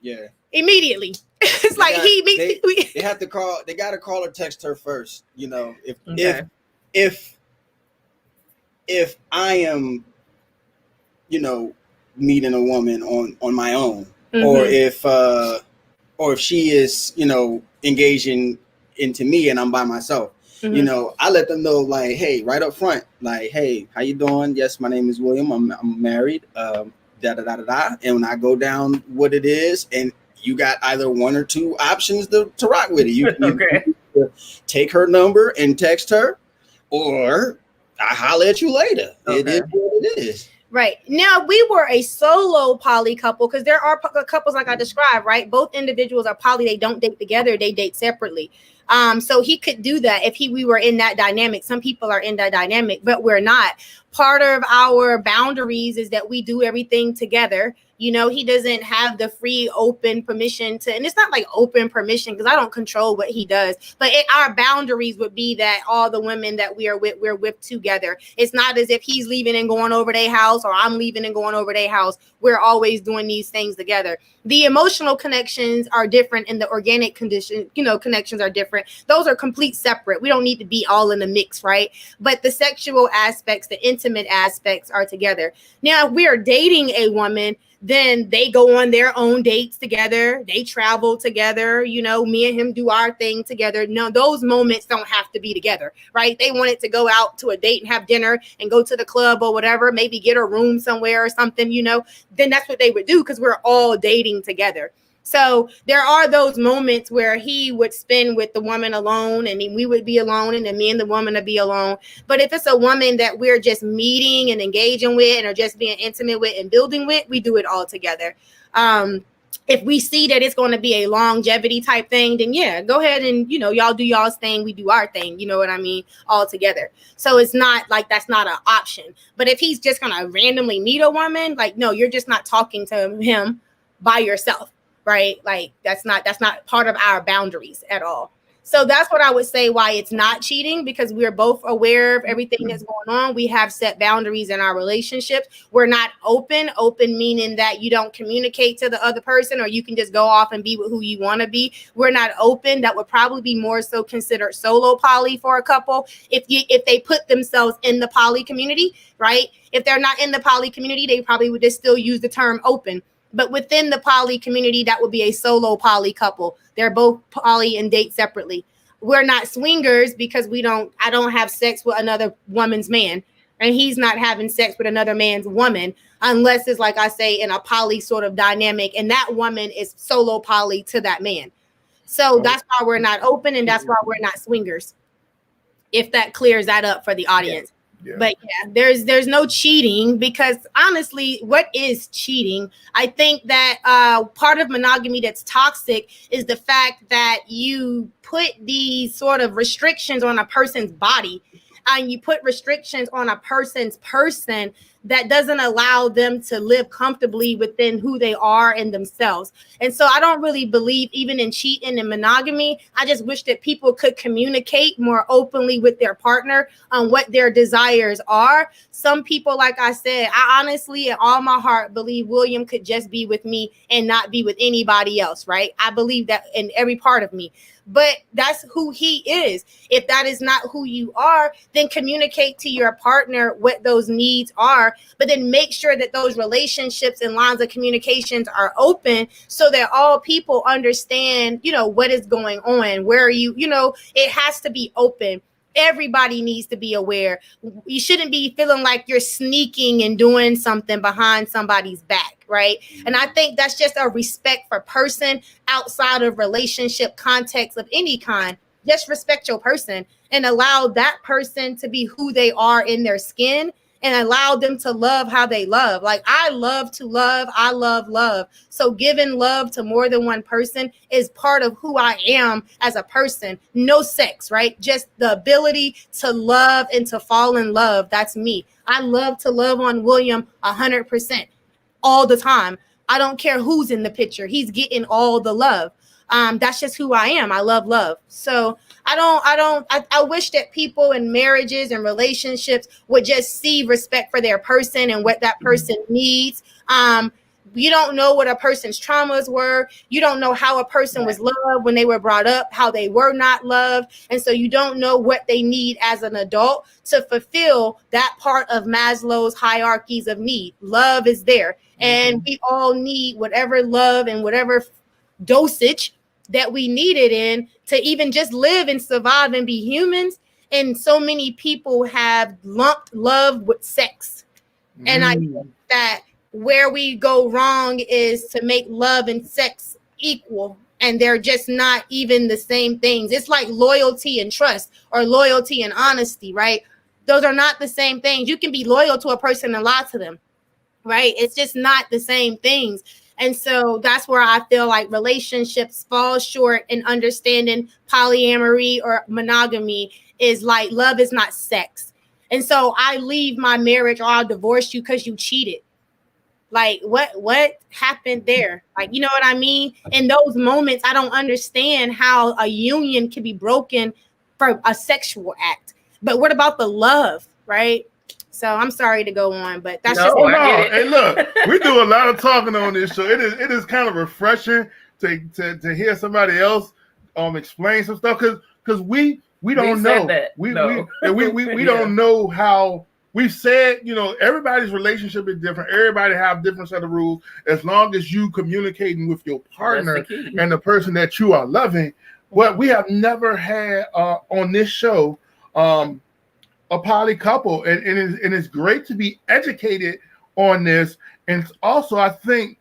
Yeah. Immediately. It's like he meets. They have to call. They got to call or text her first. You know, Okay. if I am, you know, meeting a woman on my own, or if she is, you know, engaging into me and I'm by myself, you know, I let them know, like, hey, right up front, like, hey, how you doing? Yes, my name is William. I'm married. Da da da da da. And when I go down what it is, and you got either one or two options to rock with it. You take her number and text her, or I holler at you later. Okay. It is what it is. Right. Now, we were a solo poly couple because there are couples like I described, right? Both individuals are poly. They don't date together. They date separately. So he could do that if we were in that dynamic. Some people are in that dynamic, but we're not. Part of our boundaries is that we do everything together. You know, he doesn't have the free, open permission to, and it's not like open permission because I don't control what he does, but our boundaries would be that all the women that we're with together. It's not as if he's leaving and going over their house or I'm leaving and going over their house. We're always doing these things together. The emotional connections are different and the organic connections are different. Those are complete separate. We don't need to be all in the mix, right? But the sexual aspects, the intimate aspects are together. Now, if we are dating a woman, then they go on their own dates together. They travel together. You know, me and him do our thing together. No, those moments don't have to be together, right? They wanted to go out to a date and have dinner and go to the club or whatever, maybe get a room somewhere or something, you know, then that's what they would do because we're all dating together. So there are those moments where he would spend with the woman alone and we would be alone and then me and the woman would be alone. But if it's a woman that we're just meeting and engaging with and are just being intimate with and building with, we do it all together. If we see that it's going to be a longevity type thing, then yeah, go ahead and, you know, y'all do y'all's thing. We do our thing. You know what I mean? All together. So it's not like that's not an option. But if he's just going to randomly meet a woman, like, no, you're just not talking to him by yourself. Right? Like that's not part of our boundaries at all. So that's what I would say why it's not cheating, because we're both aware of everything that's going on. We have set boundaries in our relationships. We're not open meaning that you don't communicate to the other person or you can just go off and be with who you want to be. We're not open. That would probably be more so considered solo poly for a couple if they put themselves in the poly community, right? If they're not in the poly community, they probably would just still use the term open. But within the poly community, that would be a solo poly couple. They're both poly and date separately. We're not swingers because I don't have sex with another woman's man. And he's not having sex with another man's woman unless it's, like I say, in a poly sort of dynamic. And that woman is solo poly to that man. So that's why we're not open and that's why we're not swingers. If that clears that up for the audience. Yeah. But yeah, there's no cheating because honestly, what is cheating? I think that part of monogamy that's toxic is the fact that you put these sort of restrictions on a person's body and you put restrictions on a person's person that doesn't allow them to live comfortably within who they are and themselves. And so I don't really believe even in cheating and monogamy. I just wish that people could communicate more openly with their partner on what their desires are. Some people, like I said, I honestly, in all my heart, believe William could just be with me and not be with anybody else, right? I believe that in every part of me. But that's who he is. If that is not who you are, then communicate to your partner what those needs are, but then make sure that those relationships and lines of communications are open so that all people understand, you know, what is going on, where are you, you know, it has to be open. Everybody needs to be aware. You shouldn't be feeling like you're sneaking and doing something behind somebody's back, right? And I think that's just a respect for person outside of relationship context of any kind. Just respect your person and allow that person to be who they are in their skin and allow them to love how they love. Like I love to love. I love love. So giving love to more than one person is part of who I am as a person. No sex, right? Just the ability to love and to fall in love. That's me. I love to love on William 100% all the time. I don't care who's in the picture. He's getting all the love. That's just who I am. I love love. So I wish that people in marriages and relationships would just see respect for their person and what that person needs. You don't know what a person's traumas were. You don't know how a person was loved when they were brought up, how they were not loved. And so you don't know what they need as an adult to fulfill that part of Maslow's hierarchies of need. Love is there. And we all need whatever love and whatever dosage that we need it in to even just live and survive and be humans. And so many people have lumped love with sex. And I think that where we go wrong is to make love and sex equal, and they're just not even the same things. It's like loyalty and trust, or loyalty and honesty, right? Those are not the same things. You can be loyal to a person and lie to them, right? It's just not the same things. And so that's where I feel like relationships fall short in understanding polyamory or monogamy is like love is not sex. And so I leave my marriage or I'll divorce you because you cheated. Like what happened there? Like, you know what I mean? In those moments, I don't understand how a union can be broken for a sexual act. But what about the love, right? So I'm sorry to go on, but that's just. Oh no! Hey, look, we do a lot of talking on this show. It is kind of refreshing to hear somebody else explain some stuff because we don't know. We don't know how. We've said, everybody's relationship is different. Everybody have different set of rules. As long as you communicating with your partner and the person that you are loving, what we have never had on this show, a poly couple, and it's great to be educated on this. And also, I think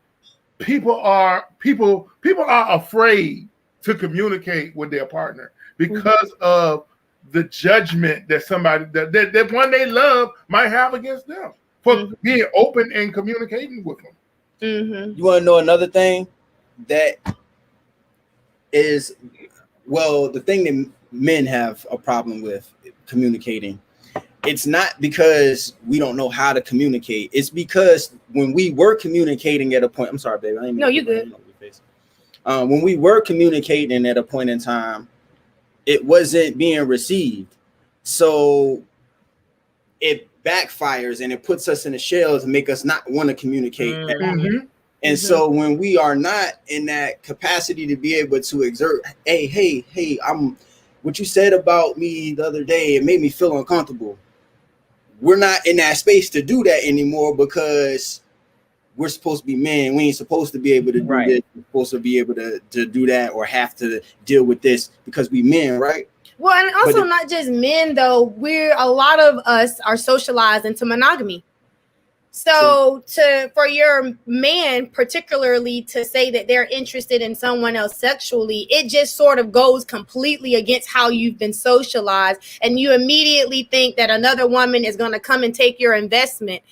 people are afraid to communicate with their partner because of the judgment that somebody that one they love might have against them for being open and communicating with them. You want to know another thing that is, the thing that men have a problem with communicating. It's not because we don't know how to communicate. It's because when we were communicating at a point, I'm sorry, baby. I didn't mean no, you good. When we were communicating at a point in time, it wasn't being received. So it backfires and it puts us in the shells and make us not want to communicate. And so when we are not in that capacity to be able to exert, hey, what you said about me the other day, it made me feel uncomfortable. We're not in that space to do that anymore because we're supposed to be men. We ain't supposed to be able to do this. We're supposed to be able to do that or have to deal with this because we men, right? Well, and also not just men, though. A lot of us are socialized into monogamy. So for your man, particularly to say that they're interested in someone else sexually, it just sort of goes completely against how you've been socialized. And you immediately think that another woman is going to come and take your investment.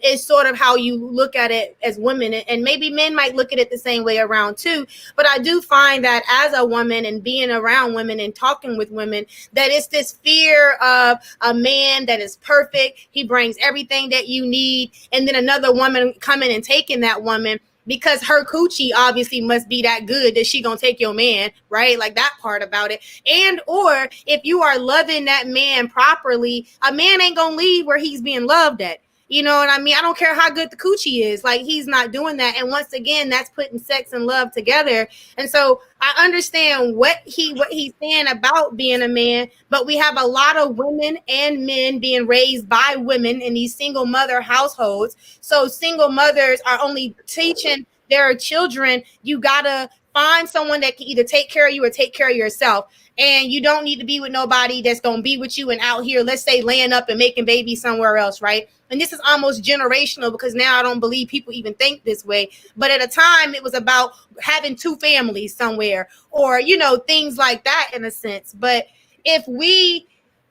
Is sort of how you look at it as women, and maybe men might look at it the same way around too. But I do find that as a woman and being around women and talking with women, that it's this fear of a man that is perfect. He brings everything that you need. And then another woman coming and taking that woman because her coochie obviously must be that good that she gonna take your man, right? Like that part about it. And or if you are loving that man properly, a man ain't gonna leave where he's being loved at. You know what I mean? I don't care how good the coochie is. Like, he's not doing that. And once again, that's putting sex and love together. And so I understand what he's saying about being a man, but we have a lot of women and men being raised by women in these single mother households. So single mothers are only teaching their children, you gotta find someone that can either take care of you or take care of yourself. And you don't need to be with nobody that's going to be with you and out here, let's say, laying up and making babies somewhere else, right? And this is almost generational because now I don't believe people even think this way. But at a time, it was about having two families somewhere or, things like that in a sense. But if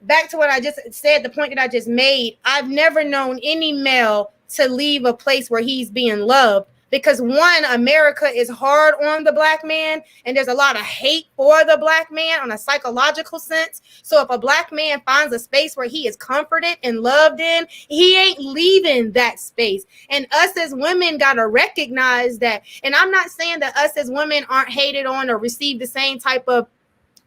back to what I just said, the point that I just made, I've never known any male to leave a place where he's being loved because one, America is hard on the black man, and there's a lot of hate for the black man on a psychological sense. So if a black man finds a space where he is comforted and loved in, he ain't leaving that space. And us as women got to recognize that. And I'm not saying that us as women aren't hated on or receive the same type of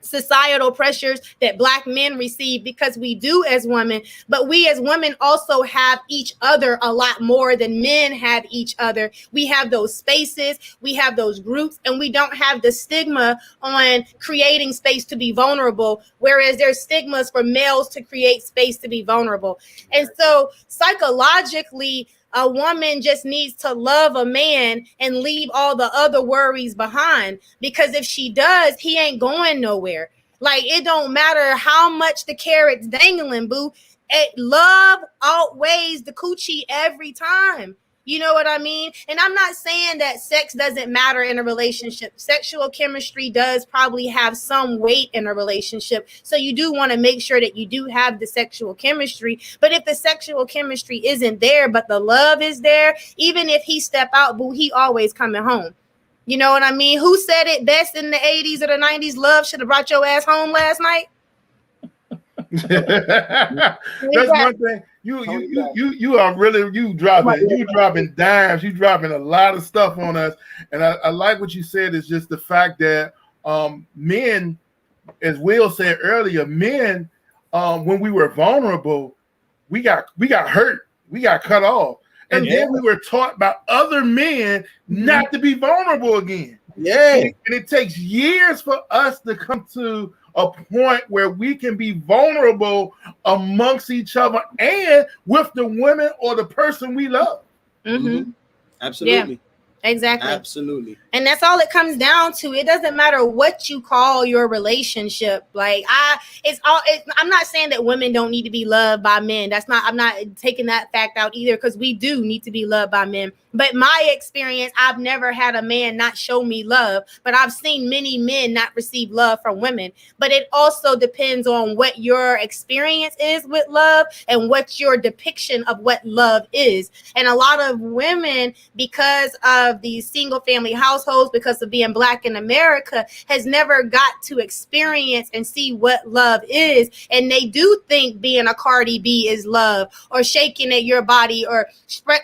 societal pressures that black men receive, because we do as women, but we as women also have each other a lot more than men have each other. We have those spaces, we have those groups, and we don't have the stigma on creating space to be vulnerable, whereas there's stigmas for males to create space to be vulnerable. And so psychologically, a woman just needs to love a man and leave all the other worries behind, because if she does, he ain't going nowhere. Like, it don't matter how much the carrot's dangling, boo. Love outweighs the coochie every time. You know what I mean? And I'm not saying that sex doesn't matter in a relationship. Sexual chemistry does probably have some weight in a relationship. So you do want to make sure that you do have the sexual chemistry. But if the sexual chemistry isn't there, but the love is there, even if he step out, boo, he always coming home. You know what I mean? Who said it best in the 80s or the 90s? Love should have brought your ass home last night. That's one thing. You are really dropping dimes, you dropping a lot of stuff on us. And I like what you said, is just the fact that men, as Will said earlier, men, when we were vulnerable, we got hurt, we got cut off. And then we were taught by other men not to be vulnerable again. Yeah. And it takes years for us to come to a point where we can be vulnerable amongst each other and with the women or the person we love. Mm-hmm. Absolutely. Yeah. Exactly. Absolutely. And that's all it comes down to. It doesn't matter what you call your relationship. Like I'm not saying that women don't need to be loved by men. I'm not taking that fact out either, because we do need to be loved by men. But my experience, I've never had a man not show me love, but I've seen many men not receive love from women. But it also depends on what your experience is with love and what your depiction of what love is. And a lot of women, because of these single family households, because of being black in America, has never got to experience and see what love is. And they do think being a Cardi B is love, or shaking at your body, or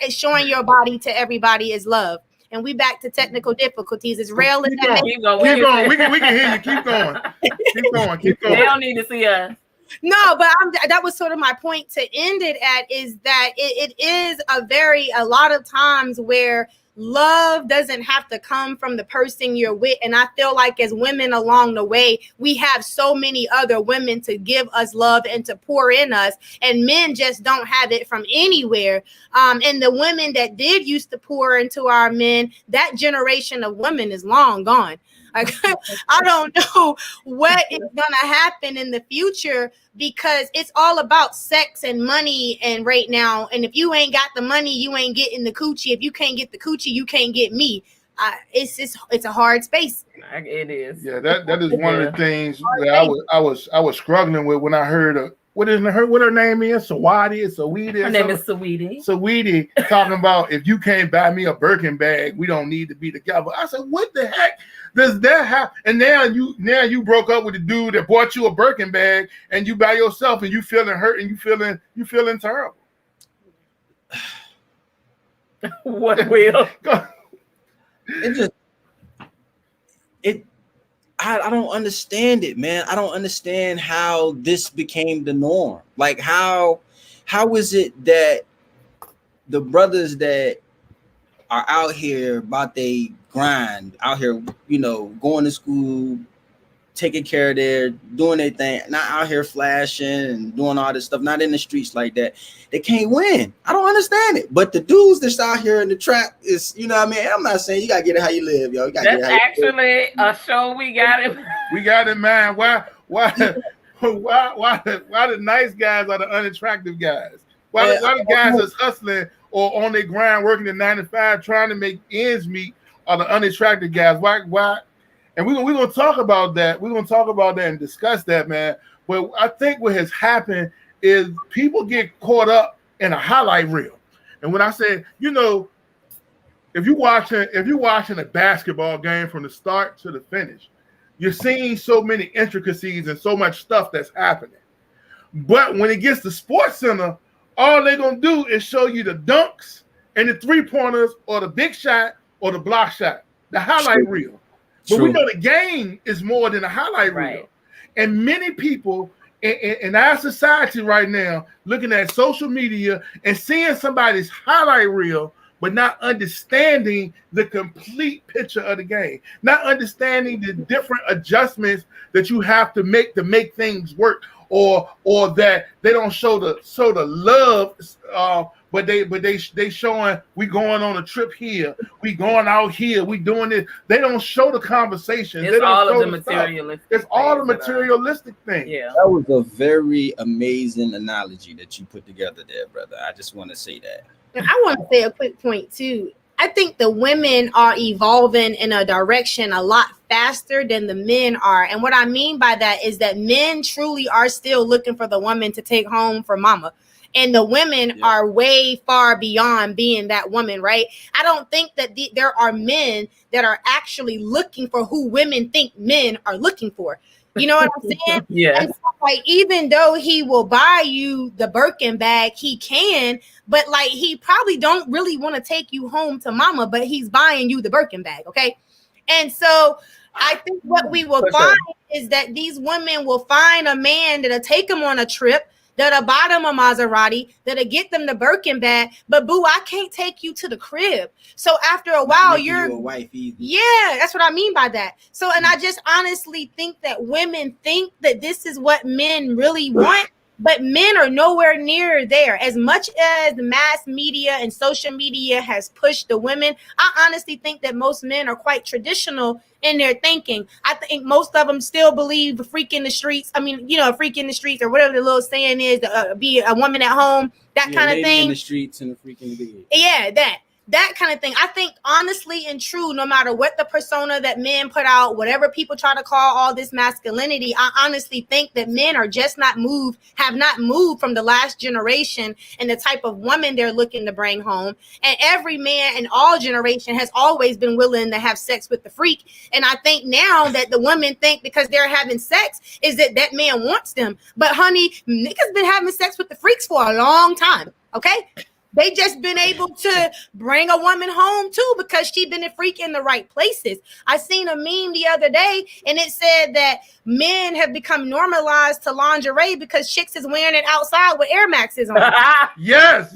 showing your body to everybody is love. And we back to technical difficulties. It's real. Keep going. We can hear you. Keep going. Keep going. They don't need to see us. No, but that was sort of my point to end it at, is that it is a lot of times where love doesn't have to come from the person you're with. And I feel like as women along the way, we have so many other women to give us love and to pour in us. And men just don't have it from anywhere. And the women that did used to pour into our men, that generation of women is long gone. Like, I don't know what is going to happen in the future, because it's all about sex and money and right now. And if you ain't got the money, you ain't getting the coochie. If you can't get the coochie, you can't get me. It's a hard space. It is. Yeah, that is one of the things that I was struggling with when I heard what her name is, Saweetie. Her name is Saweetie. Saweetie talking about, if you can't buy me a Birkin bag, we don't need to be together. I said, what the heck does that happen? And now you broke up with the dude that bought you a Birkin bag, and you by yourself, and you feeling hurt, and you feeling terrible. What will? I don't understand it, man. I don't understand how this became the norm. Like, how is it that the brothers that are out here about they grind, out here, going to school, taking care of doing their thing, not out here flashing and doing all this stuff, not in the streets like that, they can't win? I don't understand it. But the dudes that's out here in the trap is, I'm not saying you gotta get it how you live, yo. That's actually a show we got it. We got it, man. Why the nice guys are the unattractive guys? Why the guys that's hustling or on their grind working the 9 to 5 trying to make ends meet are the unattractive guys? Why? And we're gonna talk about that. We're gonna talk about that and discuss that, man. But I think what has happened is people get caught up in a highlight reel. And when I say, if you're watching a basketball game from the start to the finish, you're seeing so many intricacies and so much stuff that's happening. But when it gets to Sports Center, all they're gonna do is show you the dunks and the 3-pointers or the big shot or the block shot, the highlight reel. But we know the game is more than a highlight reel. And many people in our society right now looking at social media and seeing somebody's highlight reel, but not understanding the complete picture of the game, not understanding the different adjustments that you have to make things work, or that they don't show the love, but they showing we going on a trip here, we going out here, we doing this. They don't show the conversation. It's all of the materialistic. It's all the materialistic thing. Yeah, that was a very amazing analogy that you put together there, brother. I just want to say that. And I want to say a quick point too. I think the women are evolving in a direction a lot faster than the men are. And what I mean by that is that men truly are still looking for the woman to take home for mama. And the women are way far beyond being that woman, right? I don't think that there are men that are actually looking for who women think men are looking for. You know what I'm saying? Yeah. And so, like, even though he will buy you the Birkin bag, he can, but like he probably don't really want to take you home to mama, but he's buying you the Birkin bag, okay? And so I think what we will find is that these women will find a man that'll take them on a trip, that'll buy them a Maserati, that'll get them the Birkin bag, but boo, I can't take you to the crib. So after a while, you're a wife either. Yeah, that's what I mean by that. So, and I just honestly think that women think that this is what men really want, but men are nowhere near there. As much as the mass media and social media has pushed the women, I honestly think that most men are quite traditional in their thinking. I think most of them still believe a freak in the streets. I mean, a freak in the streets or whatever the little saying is, be a woman at home, that kind of thing. In the streets and a freak in the bed. Yeah, that kind of thing. I think honestly and true, no matter what the persona that men put out, whatever people try to call all this masculinity, I honestly think that men are just have not moved from the last generation and the type of woman they're looking to bring home. And every man in all generation has always been willing to have sex with the freak. And I think now that the women think because they're having sex is that man wants them. But honey, niggas been having sex with the freaks for a long time. Okay. They just been able to bring a woman home too because she been a freak in the right places. I seen a meme the other day and it said that men have become normalized to lingerie because chicks is wearing it outside with Air Maxes on. Yes.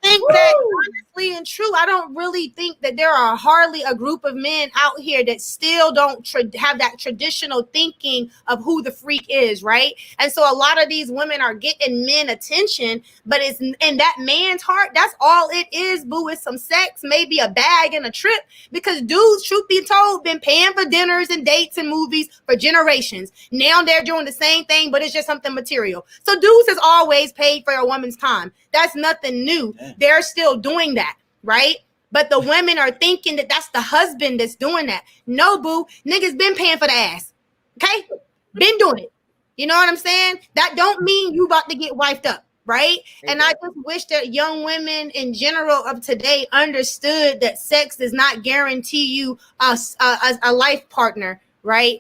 I think that honestly and true, I don't really think that there are hardly a group of men out here that still don't have that traditional thinking of who the freak is, right? And so a lot of these women are getting men attention, but it's in that man's heart, that's all it is, boo, is some sex, maybe a bag and a trip, because dudes, truth be told, been paying for dinners and dates and movies for generations. Now they're doing the same thing, but it's just something material. So dudes has always paid for a woman's time. That's nothing new. They're still doing that, right? But the women are thinking that that's the husband that's doing that. No, boo. Niggas been paying for the ass. Okay? Been doing it. You know what I'm saying? That don't mean you about to get wifed up, right? And I just wish that young women in general of today understood that sex does not guarantee you a life partner, right?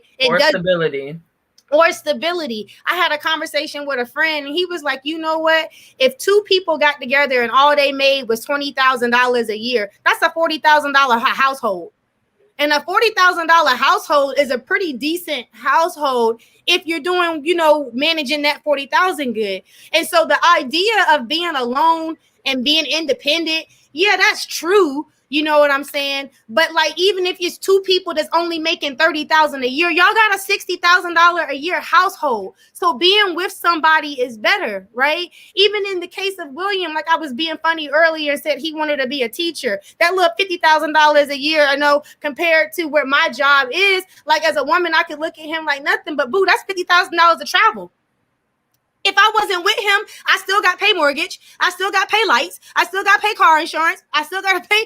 Or stability. I had a conversation with a friend and he was like, you know what? If two people got together and all they made was $20,000 a year, that's a $40,000 household. And a $40,000 household is a pretty decent household if you're doing, managing that 40,000 good. And so the idea of being alone and being independent, yeah, that's true. You know what I'm saying? But like, even if it's two people that's only making $30,000 a year, y'all got a $60,000 a year household. So being with somebody is better, right? Even in the case of William, like I was being funny earlier and said he wanted to be a teacher. That little $50,000 a year, I know, compared to where my job is, like as a woman, I could look at him like nothing, but boo, that's $50,000 to travel. If I wasn't with him, I still got to pay mortgage. I still got to pay lights. I still got to pay car insurance. I still got to pay,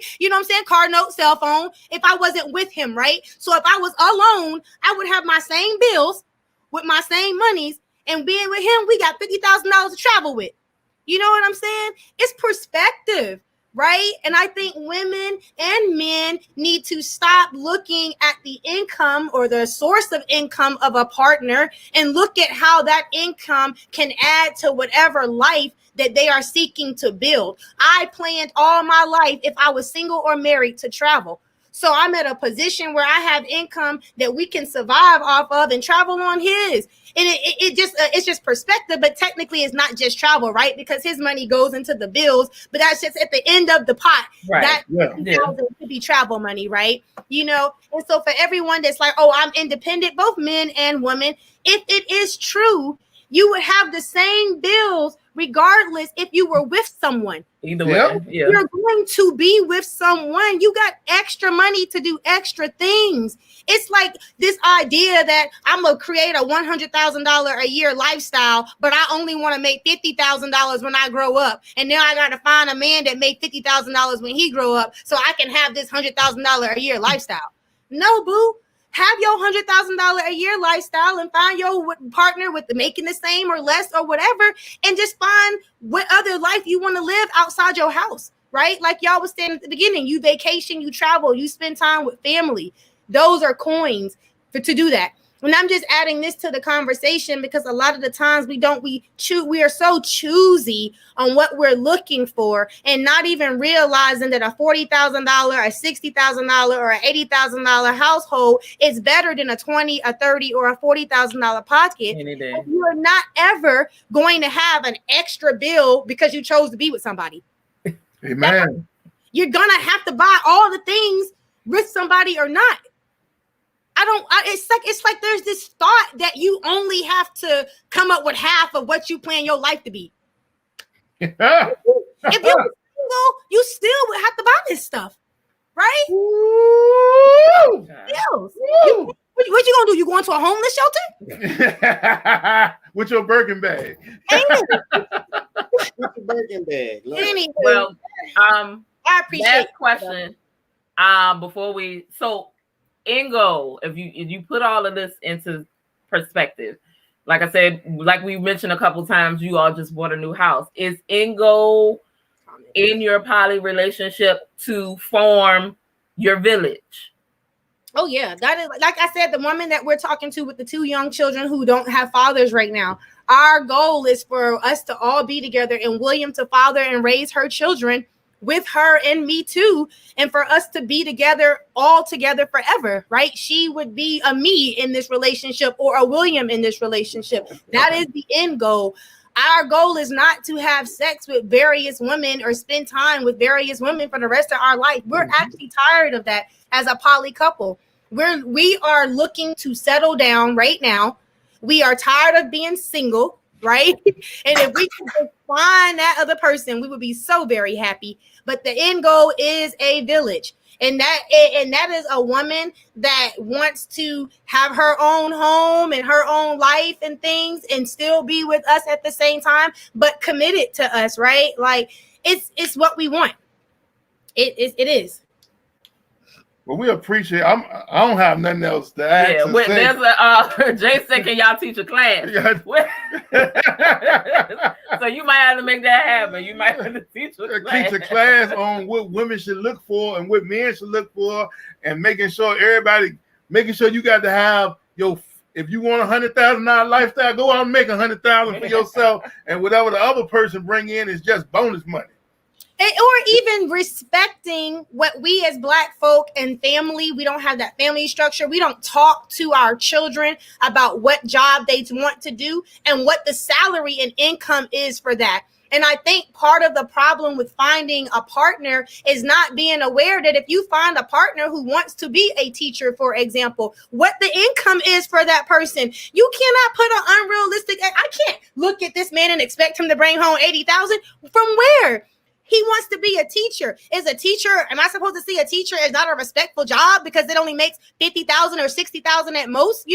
car note, cell phone, if I wasn't with him, right? So if I was alone, I would have my same bills with my same monies, and being with him, we got $50,000 to travel with. You know what I'm saying? It's perspective. right? And I think women and men need to stop looking at the income or the source of income of a partner and look at how that income can add to whatever life that they are seeking to build. I planned all my life, if I was single or married, to travel. So I'm at a position where I have income that we can survive off of and travel on his. And it's just perspective, but technically it's not just travel, right? Because his money goes into the bills, but that's just at the end of the pot. Right. That Yeah. could be travel money, right? You know, and so for everyone that's like, oh, I'm independent, both men and women, if it is true, you would have the same bills regardless if you were with someone. Either way, Yep. yeah. You're going to be with someone. You got extra money to do extra things. It's like this idea that I'm gonna create a $100,000 a year lifestyle, but I only want to make $50,000 when I grow up, and now I got to find a man that made $50,000 when he grow up, so I can have this $100,000 a year lifestyle. No, boo. Have your $100,000 a year lifestyle and find your partner with the making the same or less or whatever, and just find what other life you want to live outside your house, right? Like y'all was saying at the beginning, you vacation, you travel, you spend time with family. Those are coins to do that. And I'm just adding this to the conversation because a lot of the times we are so choosy on what we're looking for and not even realizing that a $40,000, a $60,000, or a $80,000 household is better than a $20,000, a $30,000, or a $40,000 pocket. Any day. You're not ever going to have an extra bill because you chose to be with somebody. Amen. You're gonna have to buy all the things with somebody or not. It's like there's this thought that you only have to come up with half of what you plan your life to be. If you're single, you still would have to buy this stuff, right? Woo! Bills. Woo! What you gonna do? You going to a homeless shelter? With your Birkin bag. With the Birkin bag. Look. Anyway, Well, I appreciate last question. Before we Ingo, if you put all of this into perspective, like I said, like we mentioned a couple times, you all just bought a new house. Is Ingo in your poly relationship to form your village? Oh yeah, that is, like I said, the woman that we're talking to with the 2 young children who don't have fathers right now. Our goal is for us to all be together and William to father and raise her children with her and me too, and for us to be together all together forever, right? She would be a me in this relationship or a William in this relationship. That is the end goal. Our goal is not to have sex with various women or spend time with various women for the rest of our life. We're actually tired of that as a poly couple. We are looking to settle down right now. We are tired of being single, right? And if we can just find that other person, we would be so very happy. But the end goal is a village. And that is a woman that wants to have her own home and her own life and things and still be with us at the same time, but committed to us, right? Like it's what we want. It is. Well, we appreciate. I don't have nothing else to add. Yeah, there's a Jay said, can y'all teach a class? So you might have to make that happen. You might have to teach a class. Teach a class on what women should look for and what men should look for, and making sure you got to have your. If you want $100,000 lifestyle, go out and make $100,000 for yourself, and whatever the other person bring in is just bonus money. Or even respecting what we as Black folk and family, we don't have that family structure. We don't talk to our children about what job they want to do and what the salary and income is for that. And I think part of the problem with finding a partner is not being aware that if you find a partner who wants to be a teacher, for example, what the income is for that person. You cannot put an unrealistic, I can't look at this man and expect him to bring home $80,000 from where? He wants to be a teacher. Is a teacher, am I supposed to see a teacher as not a respectful job because it only makes $50,000 or $60,000 at most?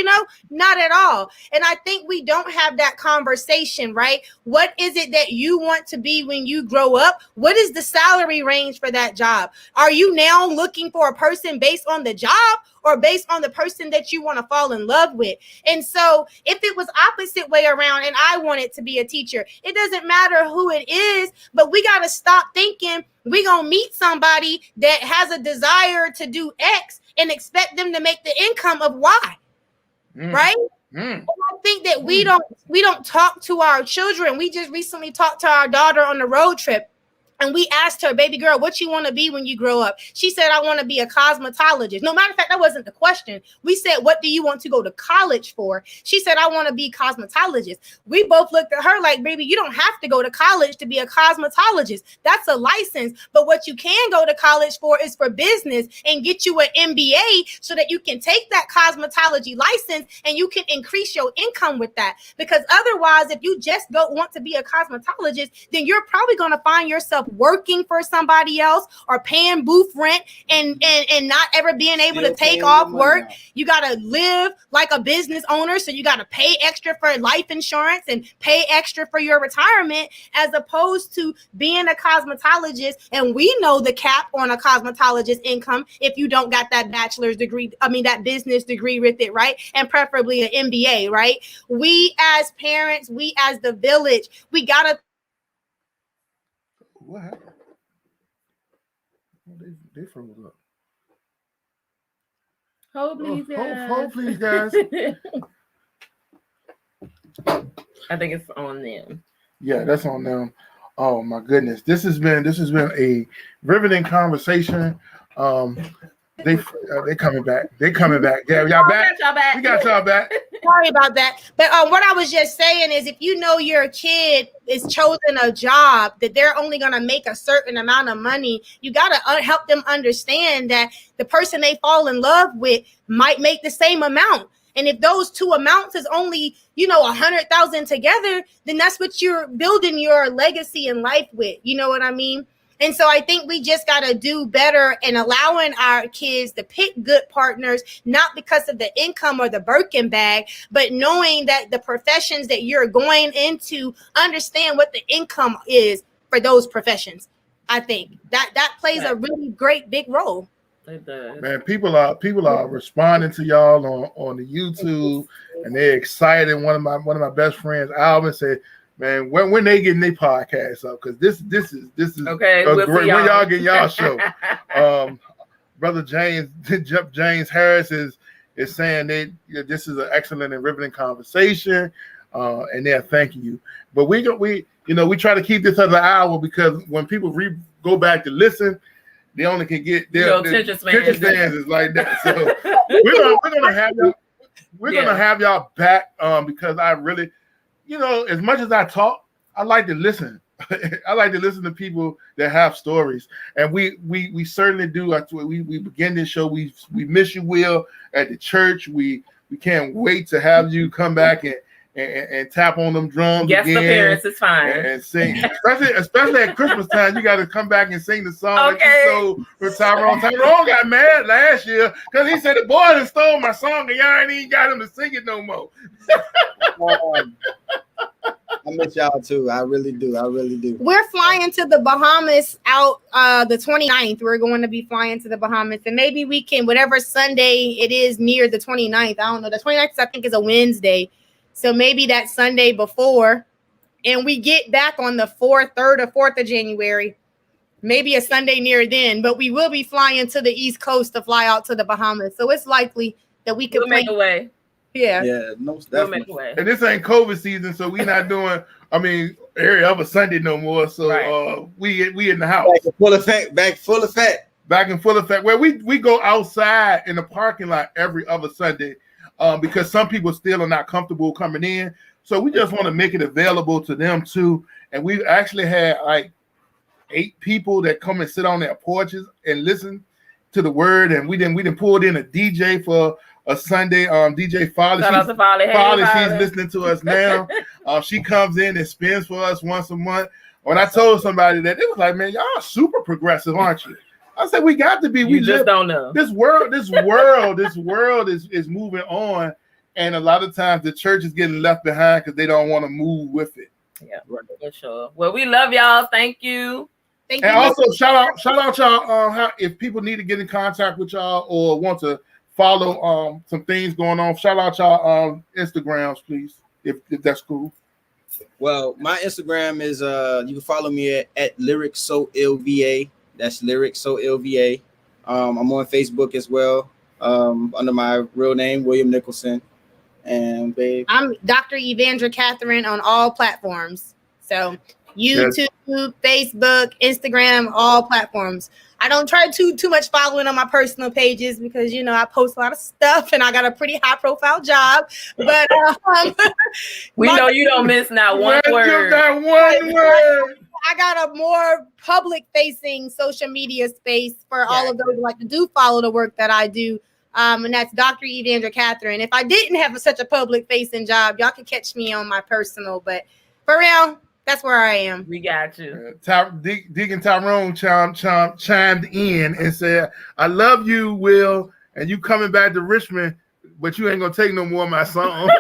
Not at all. And I think we don't have that conversation, right? What is it that you want to be when you grow up? What is the salary range for that job? Are you now looking for a person based on the job or based on the person that you want to fall in love with? And so if it was opposite way around and I wanted to be a teacher, it doesn't matter who it is, but we got to stop stop thinking we're going to meet somebody that has a desire to do X and expect them to make the income of Y. Right? I think that we don't talk to our children. We just recently talked to our daughter on the road trip. And we asked her, baby girl, what you want to be when you grow up? She said, I want to be a cosmetologist. No, matter of fact, that wasn't the question. We said, what do you want to go to college for? She said, I want to be a cosmetologist. We both looked at her like, baby, you don't have to go to college to be a cosmetologist. That's a license. But what you can go to college for is for business and get you an MBA so that you can take that cosmetology license and you can increase your income with that. Because otherwise, if you just want to be a cosmetologist, then you're probably going to find yourself working for somebody else or paying booth rent and not ever being able to take off work. You got to live like a business owner. So you got to pay extra for life insurance and pay extra for your retirement, as opposed to being a cosmetologist. And we know the cap on a cosmetologist income if you don't got that bachelor's degree, that business degree with it, right? And preferably an MBA, right? We as parents, we as the village, we got to. What happened? They froze up. Hold please, guys. Hold please, guys. I think it's on them. Yeah, that's on them. Oh my goodness, this has been a riveting conversation. They coming back. They coming back. Yeah, y'all back. We got y'all back. Sorry about that. But what I was just saying is, if you know your kid is chosen a job that they're only going to make a certain amount of money, you got to help them understand that the person they fall in love with might make the same amount. And if those two amounts is only, 100,000 together, then that's what you're building your legacy in life with. You know what I mean? And so I think we just got to do better in allowing our kids to pick good partners, not because of the income or the Birkin bag, but knowing that the professions that you're going into, understand what the income is for those professions. I think that plays a really great big role. It does. Man, people are responding to y'all on the YouTube, and they're excited. One of my best friends, Alvin, said, man, when they getting their podcast up, because this is okay. Great, when y'all get y'all show. Brother James Harris is saying that this is an excellent and riveting conversation, and they're thanking you. But we try to keep this at an hour, because when people go back to listen, they only can get their attention spans is like that. So we're gonna have y'all back, because I really, as much as I talk, I like to listen. I like to listen to people that have stories, and we certainly do. We begin this show. We miss you, Will, at the church. We can't wait to have you come back and tap on them drums. Guest again appearance is fine. And sing, especially at Christmas time. You got to come back and sing the song. Okay. For Tyrone. Tyrone got mad last year because he said the boy had stole my song and y'all ain't even got him to sing it no more. I miss y'all too. I really do. We're flying to the Bahamas out the 29th. We're going to be flying to the Bahamas, and maybe we can, whatever Sunday it is near the 29th. I don't know. The 29th, I think, is a Wednesday. So maybe that Sunday before, and we get back on the 3rd or 4th of January, maybe a Sunday near then, but we will be flying to the East Coast to fly out to the Bahamas. So it's likely that we could make a way. Yeah. Yeah, no, we'll make a way. And this ain't COVID season, so we not doing, every other Sunday no more. So right. We in the house. Back in full effect. Back in full effect. Where we go outside in the parking lot every other Sunday. Because some people still are not comfortable coming in. So we just want to make it available to them too. And we've actually had like 8 people that come and sit on their porches and listen to the word. And we didn't pulled in a DJ for a Sunday. DJ Folly. Shout out to Folly. She's listening to us now. She comes in and spins for us once a month. When I told somebody that, it was like, man, y'all are super progressive, aren't you? I said we got to be. We just don't know. This world is moving on, and a lot of times the church is getting left behind because they don't want to move with it. Yeah, for sure. Well, we love y'all. Thank you. Thank you. And also shout out y'all. If people need to get in contact with y'all or want to follow some things going on, shout out y'all Instagrams, please, if that's cool. Well, my Instagram is you can follow me at LyricSoLVA. That's LyricSoLVA. I'm on Facebook as well, under my real name, William Nicholson. And babe, I'm Dr. Evandra Catherine on all platforms. So YouTube, Facebook, Instagram, all platforms. I don't try to too much following on my personal pages because I post a lot of stuff and I got a pretty high profile job. But we know you don't miss not one word. That one word. I got a more public facing social media space for all of those who like to do follow the work that I do. And that's Dr. Evandra Catherine. If I didn't have such a public facing job, y'all could catch me on my personal, but for real, that's where I am. We got you. Deacon Tyrone chimed in and said, I love you, Will, and you coming back to Richmond, but you ain't gonna take no more of my songs.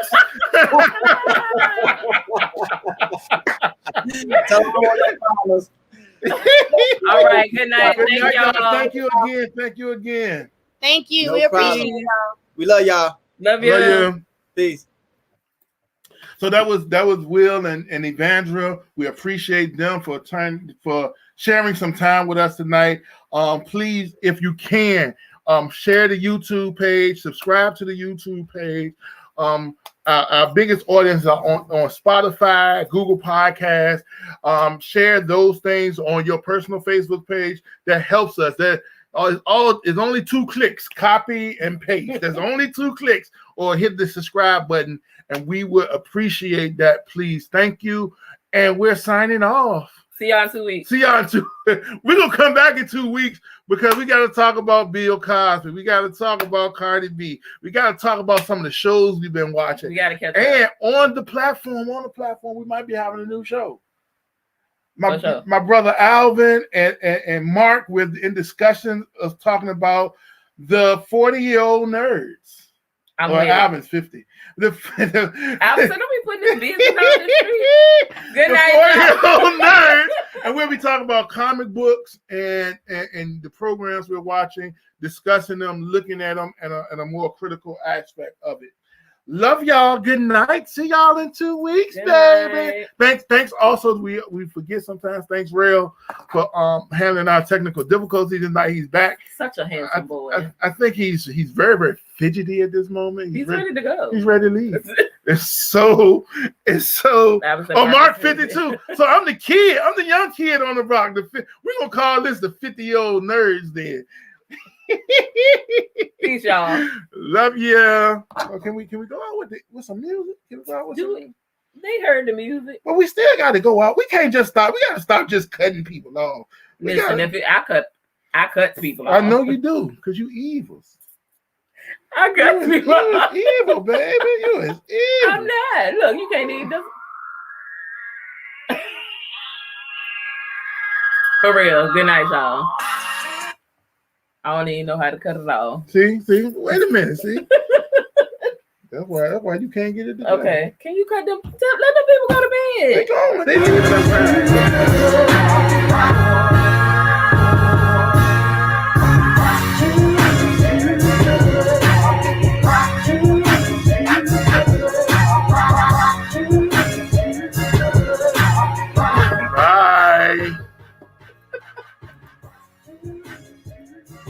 All right, good night. Thank y'all. Thank you. Thank you again. Thank you. No We appreciate problem. y'all. We love y'all. Love you. Love you. Peace. So that was Will and Evandra. We appreciate them for sharing some time with us tonight. Please, if you can, share the YouTube page, subscribe to the YouTube page. Our biggest audience are on Spotify, Google Podcasts. Share those things on your personal Facebook page. That helps us. It's only 2 clicks, copy and paste. There's only 2 clicks, or hit the subscribe button, and we would appreciate that. Please, thank you. And we're signing off. See y'all in 2 weeks. We're gonna come back in 2 weeks because we got to talk about Bill Cosby. We got to talk about Cardi B. We got to talk about some of the shows we've been watching. We got to catch up. And on the platform, we might be having a new show. My brother Alvin and Mark were in discussion of talking about the 40-year-old nerds. Alvin's 50. Alvin said, don't be putting this business out the street. Good night. 40-year-old nerds. And we'll be talking about comic books and the programs we're watching, discussing them, looking at them, and a more critical aspect of it. Love y'all. Good night. See y'all in 2 weeks, Good baby. night. Thanks. Also, we forget sometimes. Thanks, Rail, for handling our technical difficulties tonight. He's back. Such a handsome boy. I think he's very, very fidgety at this moment. He's ready to go. He's ready to leave. It's so. Oh, Mark 52. So I'm the kid. I'm the young kid on the block. We're gonna call this the 50-year-old nerds then. Peace, y'all. Love you. Oh, can we go out with some music? Can we go out with some music? They heard the music. But we still got to go out. We can't just stop. We got to stop just cutting people off. Listen, I cut people off. I know you do, because you evil. I cut people off. Evil, baby. You is evil. I'm not. Look, you can't eat them. For real. Good night, y'all. I don't even know how to cut it off. See? Wait a minute, see? That's why you can't get it together. Okay. Can you cut them? Let the people go to bed. They going. They leaving.